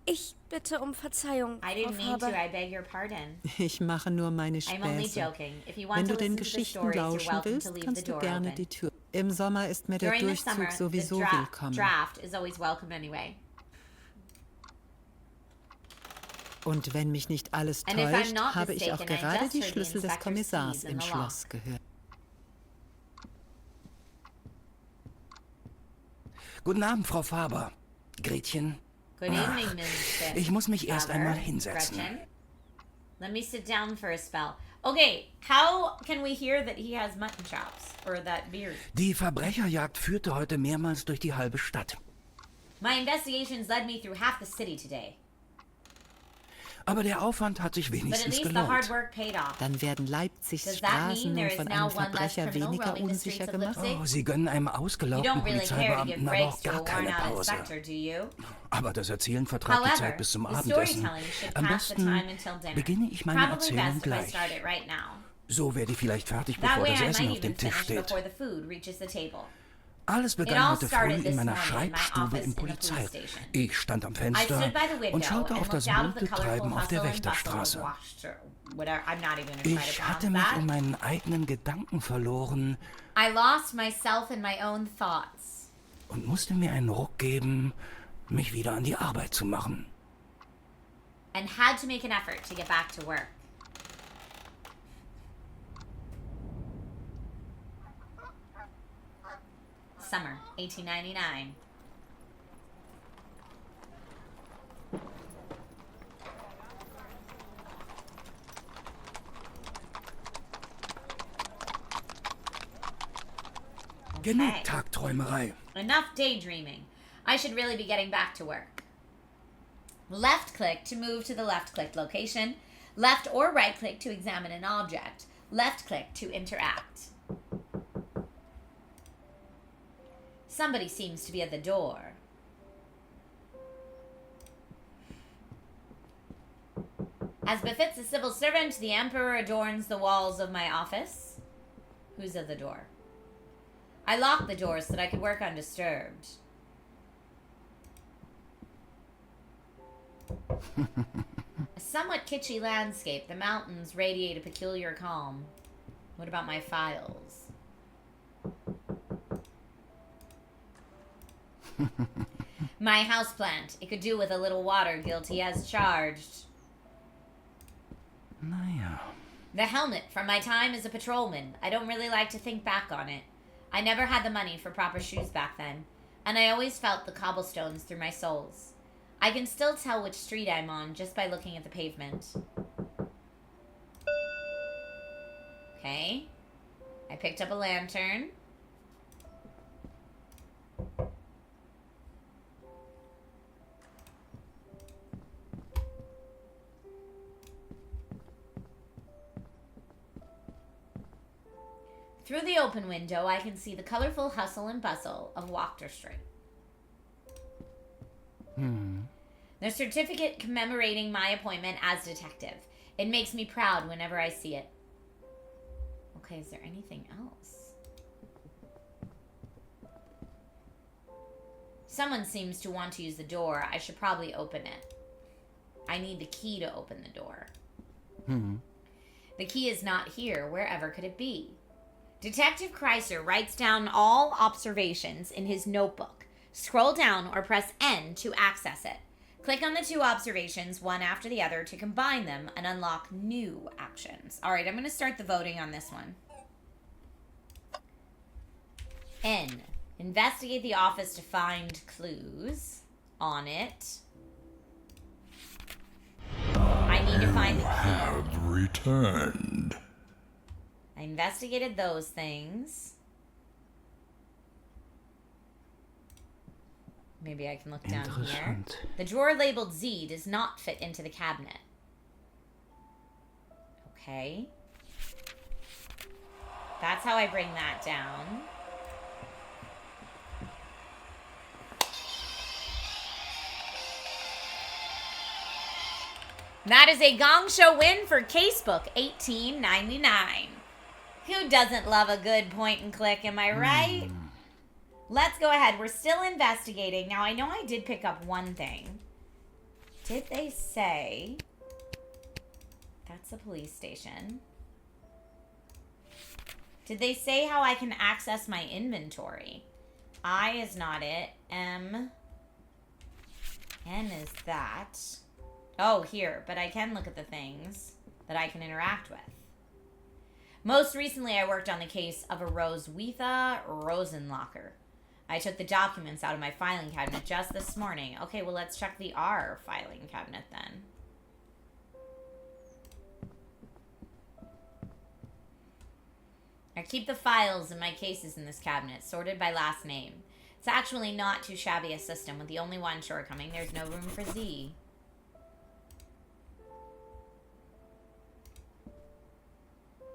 Ich bitte um Verzeihung, I Frau didn't mean to, Faber. I beg your pardon. Ich mache nur meine I'm only Späße. joking. If you want Wenn to du den listen to the Geschichten stories, you're lauschen welcome to willst, leave the kannst du door gerne open. die Tür. Im Sommer ist mir der During the summer, Durchzug the sowieso willkommen. draft is always welcome anyway. Und wenn mich nicht alles And if I'm täuscht, not habe ich auch mistaken, I gerade just die heard the Schlüssel des inspector's Kommissars keys in im the Schloss gehört. Guten Abend, Frau Faber. Gretchen, Good evening, Ms. ich muss mich erst Faber. einmal hinsetzen. Gretchen, let me sit down for a spell. Okay, how can we hear that he has mutton chops or that beard? Die Verbrecherjagd führte heute mehrmals durch die halbe Stadt. My investigations led me through half the city today, Aber der Aufwand hat sich but at wenigstens least the hard gelohnt. work paid off. Dann werden Leipzigs Does that Straßen mean there nun is von now einem one less Verbrecher criminal weniger roaming the streets unsicher of gemacht? Leipzig? Oh, Sie gönnen einem You ausgelaugten don't really care to give Polizeibeamten aber breaks auch to a gar keine worn-out Pause. inspector, do you? Aber das Erzählen vertreibt die However, Zeit bis zum the Abendessen. storytelling should Am pass the besten time until dinner. beginne ich meine Probably Erzählung best if I gleich. start it right now. So werde ich vielleicht fertig, That bevor way das I might Essen auf even dem Tisch finish steht. before the food reaches the table. Alles It begann all heute früh started in this meiner morning in my Schreibstube office im in the police Polizei. station. Ich stand am I Fenster stood by the window und schaute and auf das looked out of the bunte Treiben colorful auf der hustle and bustle of Wächterstraße. Whatever. I'm not even gonna try to Ich pronounce hatte mich that. in meinen eigenen Gedanken verloren I lost myself in my own thoughts. und musste mir einen Ruck geben, mich wieder an die Arbeit zu machen. And had to make an effort to get back to work. Summer, 1899. Genug Okay. Tagträumerei. Enough daydreaming. I should really be getting back to work. Left click to move to the left click location. Left or right click to examine an object. Left click to interact. Somebody seems to be at the door. As befits a civil servant, the emperor adorns the walls of my office. Who's at the door? I locked the door so that I could work undisturbed. A somewhat kitschy landscape. The mountains radiate a peculiar calm. What about my files? My houseplant. It could do with a little water, guilty as charged. Naja. The helmet from my time as a patrolman. I don't really like to think back on it. I never had the money for proper shoes back then, and I always felt the cobblestones through my soles. I can still tell which street I'm on just by looking at the pavement. Okay. I picked up a lantern. Through the open window, I can see the colorful hustle and bustle of Wachter Street. The certificate commemorating my appointment as detective. It makes me proud whenever I see it. Okay, is there anything else? Someone seems to want to use the door. I should probably open it. I need the key to open the door. The key is not here. Wherever could it be? Detective Kreiser writes down all observations in his notebook. Scroll down or press N to access it. Click on the two observations, one after the other, to combine them and unlock new actions. All right, I'm going to start the voting on this one. N. Investigate the office to find clues on it. I need to find the key. Have returned. I investigated those things. Maybe I can look down here. The drawer labeled Z does not fit into the cabinet. Okay. That's how I bring that down. That is a Gong Show win for Casebook, $18.99. Who doesn't love a good point and click, am I right? Let's go ahead. We're still investigating. Now, I know I did pick up one thing. Did they say... That's a police station. Did they say how I can access my inventory? I is not it. M. N is that. Oh, here. But I can look at the things that I can interact with. Most recently, I worked on the case of a Roswitha Rosenlacher. I took the documents out of my filing cabinet just this morning. Okay, well, let's check the R filing cabinet then. I keep the files in my cases in this cabinet, sorted by last name. It's actually not too shabby a system, with the only one shortcoming. There's no room for Z.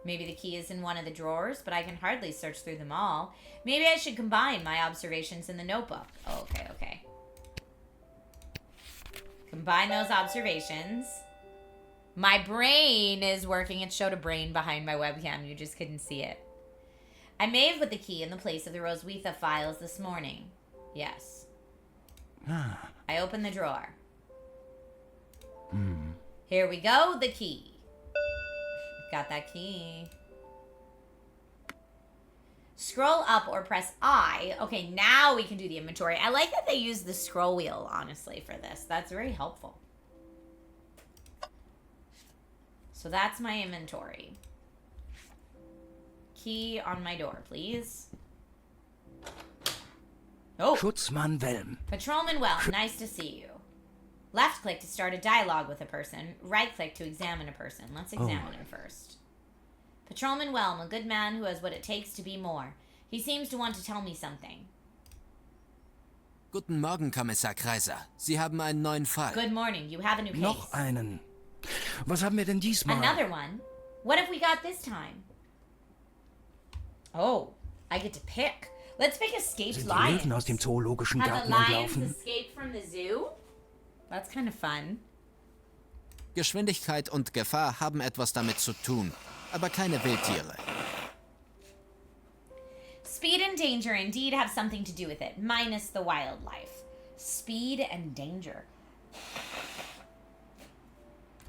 Maybe the key is in one of the drawers, but I can hardly search through them all. Maybe I should combine my observations in the notebook. Oh, okay. Combine those observations. My brain is working. It showed a brain behind my webcam. You just couldn't see it. I may have put the key in the place of the Roswitha files this morning. Yes. I opened the drawer. Here we go, the key. Got that key. Scroll up or press I. Okay, now we can do the inventory. I like that they use the scroll wheel, honestly, for this. That's very helpful. So that's my inventory. Key on my door, please. Oh. Schutzmann Wellm. Patrolman Well, nice to see you. Left click to start a dialogue with a person. Right click to examine a person. Let's examine him first. Patrolman Whelm, a good man who has what it takes to be more. He seems to want to tell me something. Guten Morgen, Kommissar Kreiser. Sie haben einen neuen Fall. Good morning. You have a new case. Noch einen. Was haben wir denn diesmal? Another one? What have we got this time? Oh, I get to pick. Let's pick escaped Sind die lions. Löwen aus dem zoologischen Have the Garten lions entlaufen? escaped from the zoo? That's kind of fun. Geschwindigkeit und Gefahr haben etwas damit zu tun, aber keine Wildtiere. Speed and danger indeed have something to do with it, minus the wildlife. Speed and danger.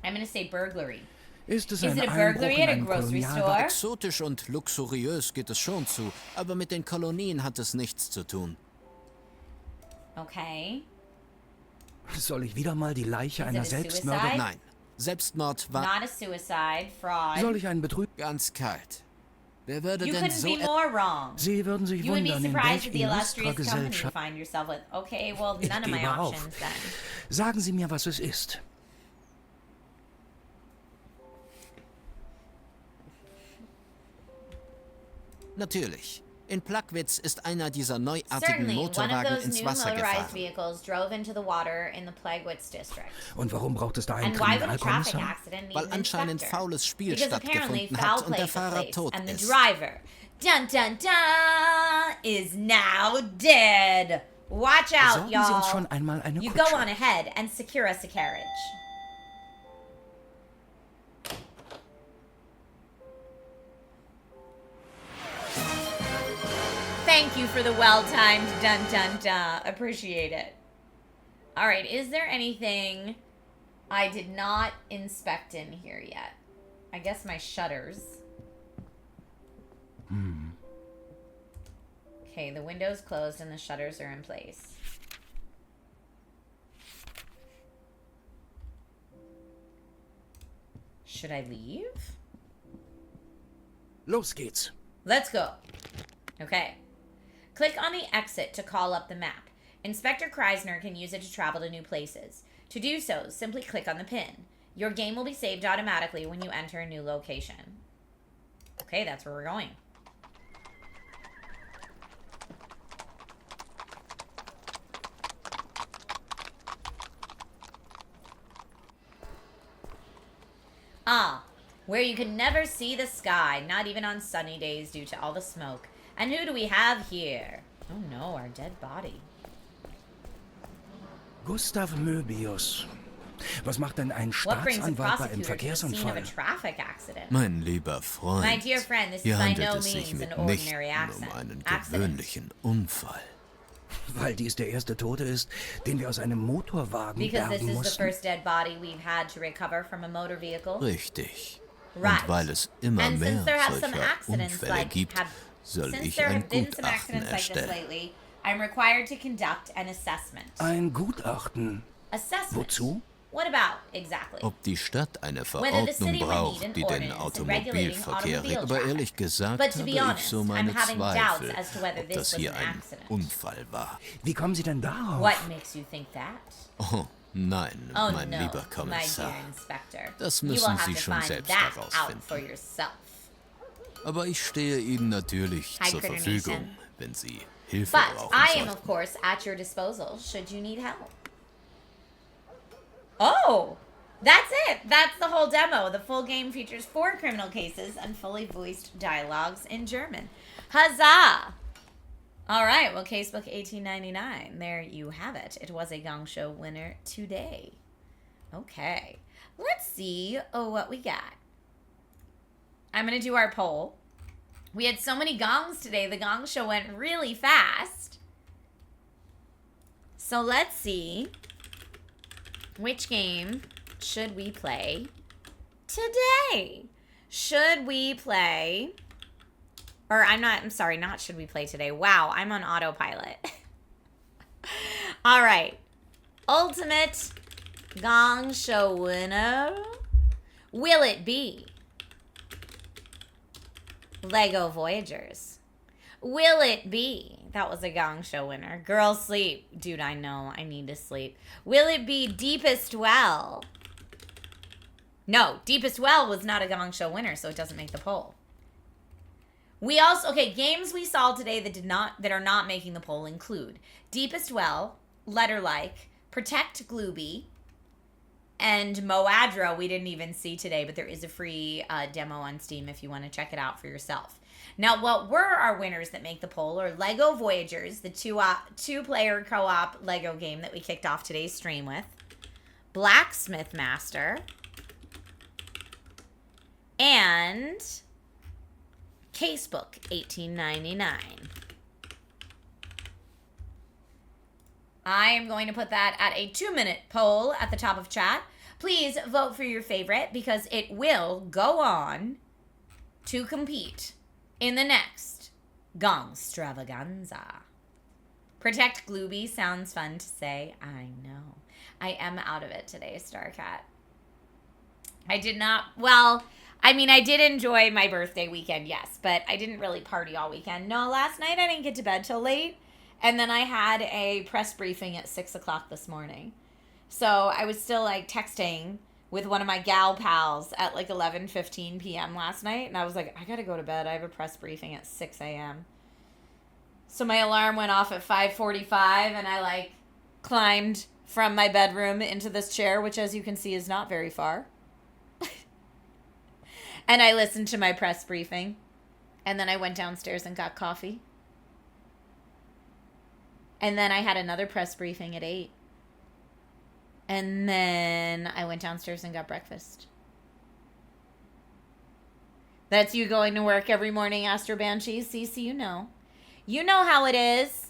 I'm going to say burglary. Ist es Is ein it a Einbruch burglary in at a ein grocery Kolonialwagen? store? Exotisch und luxuriös geht es schon zu, aber mit den Kolonien hat es nichts zu tun. Okay. Soll ich wieder mal die Leiche einer it a Selbstmörderin... suicide? Nein, Selbstmord war Not a suicide. Fraud. Soll ich einen Betrüger... ganz kalt. Wer würde You denn couldn't so be more wrong. Sie würden sich You would be wundern, in surprised welch at the illustrer illustrious company you Gesellschaft... find yourself with. Okay, well, Ich none of my gebe auf. options then. Sagen Sie mir, was es ist. Natürlich. In Plagwitz ist einer dieser neuartigen Certainly, one of Motorwagen those ins new Wasser motorized gefahren. vehicles drove into the water in the Plagwitz district. Und warum braucht es da einen And why would a traffic Kriminalkommissar? accident need Weil an anscheinend inspector? faules Spiel Because apparently stattgefunden foul hat und play der took Fahrer place, tot and the ist. driver, dun dun dun, is now dead. Watch out, Besorgen Sie uns y'all. schon einmal eine You Kutsche. go on ahead and secure us a carriage. Thank you for the well-timed dun dun dun. Appreciate it. All right, is there anything I did not inspect in here yet? I guess my shutters. Okay, the window's closed and the shutters are in place. Should I leave? Los geht's. Let's go. Okay. Click on the exit to call up the map. Inspector Kreisner can use it to travel to new places. To do so, simply click on the pin. Your game will be saved automatically when you enter a new location. Okay, that's where we're going. Ah, where you can never see the sky, not even on sunny days due to all the smoke. And who do we have here? Oh no, our dead body. Gustav Möbius. Was macht denn ein What brings a Staatsanwalt bei einem prosecutor to the scene of a Verkehrsunfall? traffic accident? Mein lieber Freund, My dear friend, this hier is by handelt no es sich means an mitnichten ordinary einen accident. gewöhnlichen Unfall. Weil dies der erste Tote ist, den wir aus einem Motorwagen Because this bergen is the mussten. first dead body we've had to recover from a motor vehicle. Richtig. Right. Und weil es immer And mehr since there have some solcher accidents Unfälle like gibt, soll since ich there ein have been some Gutachten accidents like this erstellen. lately, I'm required to conduct an assessment. Ein Gutachten. Assessment. Wozu? What about exactly? Ob die Stadt eine Whether the Verordnung city would need braucht, an die den ordinance regulating Automobilverkehr automobile regelt. Aber traffic. ehrlich gesagt But to habe be ich honest, so I'm meine having doubts Zweifel, as to whether ob this das was hier an ein accident. Unfall war. Wie kommen Sie denn darauf? What makes you think that? Oh, nein, Oh mein no, lieber my Kommissar. dear Inspector. Das You will müssen have Sie to schon find selbst that herausfinden. out for yourself. Aber ich stehe Ihnen natürlich Hi, zur Critter Verfügung, Nation. wenn Sie Hilfe But brauchen I am, sollten. of course, at your disposal should you need help. Oh, that's it. That's the whole demo. The full game features 4 criminal cases and fully voiced dialogues in German. Huzzah! All right, well, Casebook 1899. There you have it. It was a Gong Show winner today. Okay, let's see what we got. I'm going to do our poll. We had so many gongs today. The Gong Show went really fast. So let's see. Which game should we play today? Should we play... Or I'm sorry, not should we play today. Wow, I'm on autopilot. All right. Ultimate Gong Show winner. Will it be Lego Voyagers? Will it be... That was a Gong Show winner. Girl, sleep. Dude, I know. I need to sleep. Will it be Deepest Well? No, Deepest Well was not a Gong Show winner, so it doesn't make the poll. We also... Okay, games we saw today that are not making the poll include Deepest Well, Letterlike, Protect Glooby, and Moadra we didn't even see today, but there is a free demo on Steam if you want to check it out for yourself. Now, what were our winners that make the poll are Lego Voyagers, the two-player co-op Lego game that we kicked off today's stream with, Blacksmith Master, and Casebook 1899. I am going to put that at a 2-minute poll at the top of chat. please vote for your favorite because it will go on to compete in the next Gong Stravaganza. Protect Glooby sounds fun to say. I know. I am out of it today, Starcat. I did not, well, I mean, I did enjoy my birthday weekend, yes, but I didn't really party all weekend. No, last night I didn't get to bed till late, and then I had a press briefing at 6 o'clock this morning. So I was still, like, texting with one of my gal pals at, like, 11:15 p.m. last night, and I was like, I gotta go to bed. I have a press briefing at 6 a.m. So my alarm went off at 5:45, and I, like, climbed from my bedroom into this chair, which, as you can see, is not very far. And I listened to my press briefing. And then I went downstairs and got coffee. And then I had another press briefing at 8. And then I went downstairs and got breakfast. That's you going to work every morning, Astro Banshee. Cece, you know. You know how it is.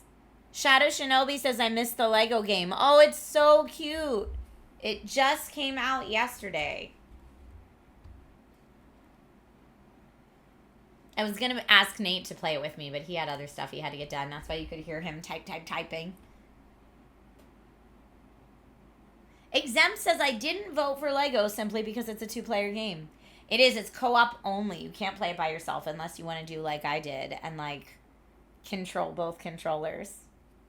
Shadow Shinobi says, I missed the Lego game. Oh, it's so cute. It just came out yesterday. I was going to ask Nate to play it with me, but he had other stuff he had to get done. That's why you could hear him typing. Exempt says, I didn't vote for Lego simply because it's a 2-player game. It is. It's co-op only. You can't play it by yourself unless you want to do like I did and, like, control both controllers.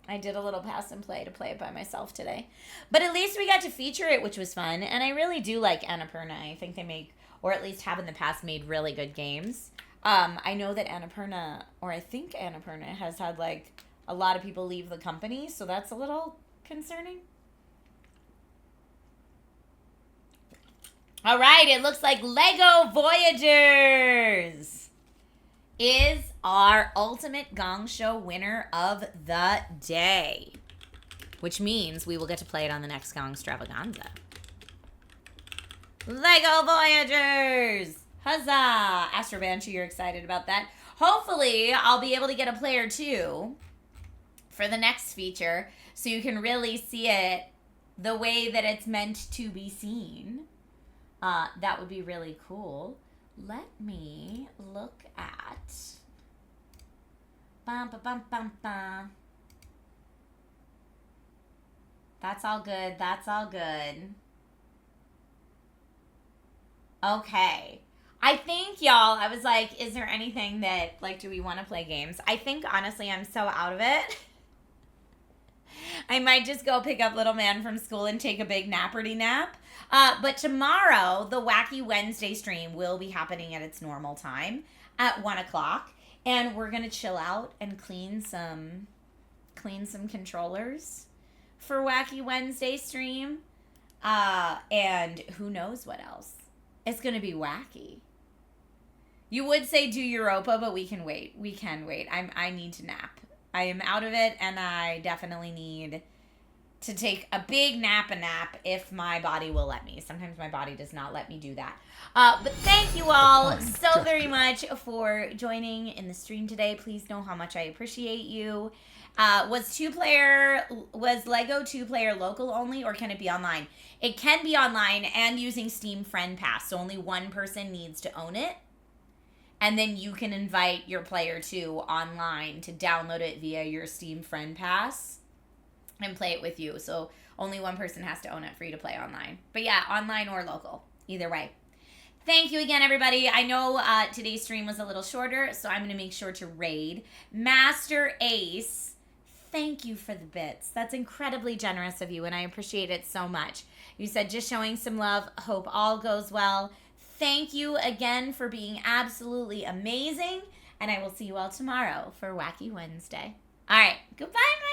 I did a little pass and play to play it by myself today. But at least we got to feature it, which was fun. And I really do like Annapurna. I think they make, or at least have in the past, made really good games. I know that Annapurna, or I think Annapurna, has had, like, a lot of people leave the company, so that's a little concerning. All right, it looks like Lego Voyagers is our ultimate Gong Show winner of the day, which means we will get to play it on the next Gong Stravaganza. Lego Voyagers! Huzzah! Astro Banshee, you're excited about that. Hopefully, I'll be able to get a player too for the next feature so you can really see it the way that it's meant to be seen. That would be really cool. Let me look at... Bum, ba, bum, bum, bum. That's all good. That's all good. Okay. I think, y'all, I was like, is there anything that, like, do we want to play games? I think, honestly, I'm so out of it. I might just go pick up little man from school and take a big napperty nap. But tomorrow, the Wacky Wednesday stream will be happening at its normal time at 1 o'clock. And we're going to chill out and clean some controllers for Wacky Wednesday stream. And who knows what else. It's going to be wacky. You would say do Europa, but we can wait. We can wait. I need to nap. I am out of it, and I definitely need to take a big nap if my body will let me. Sometimes my body does not let me do that. But thank you all so very much for joining in the stream today. Please know how much I appreciate you. Was Lego 2-player local only, or can it be online? It can be online and using Steam Friend Pass, so only one person needs to own it. And then you can invite your player to online to download it via your Steam Friend Pass and play it with you. So only one person has to own it for you to play online. But yeah, online or local, either way. Thank you again, everybody. I know today's stream was a little shorter, so I'm going to make sure to raid Master Ace. Thank you for the bits. That's incredibly generous of you, and I appreciate it so much. You said just showing some love. Hope all goes well. Thank you again for being absolutely amazing, and I will see you all tomorrow for Wacky Wednesday. All right, goodbye, my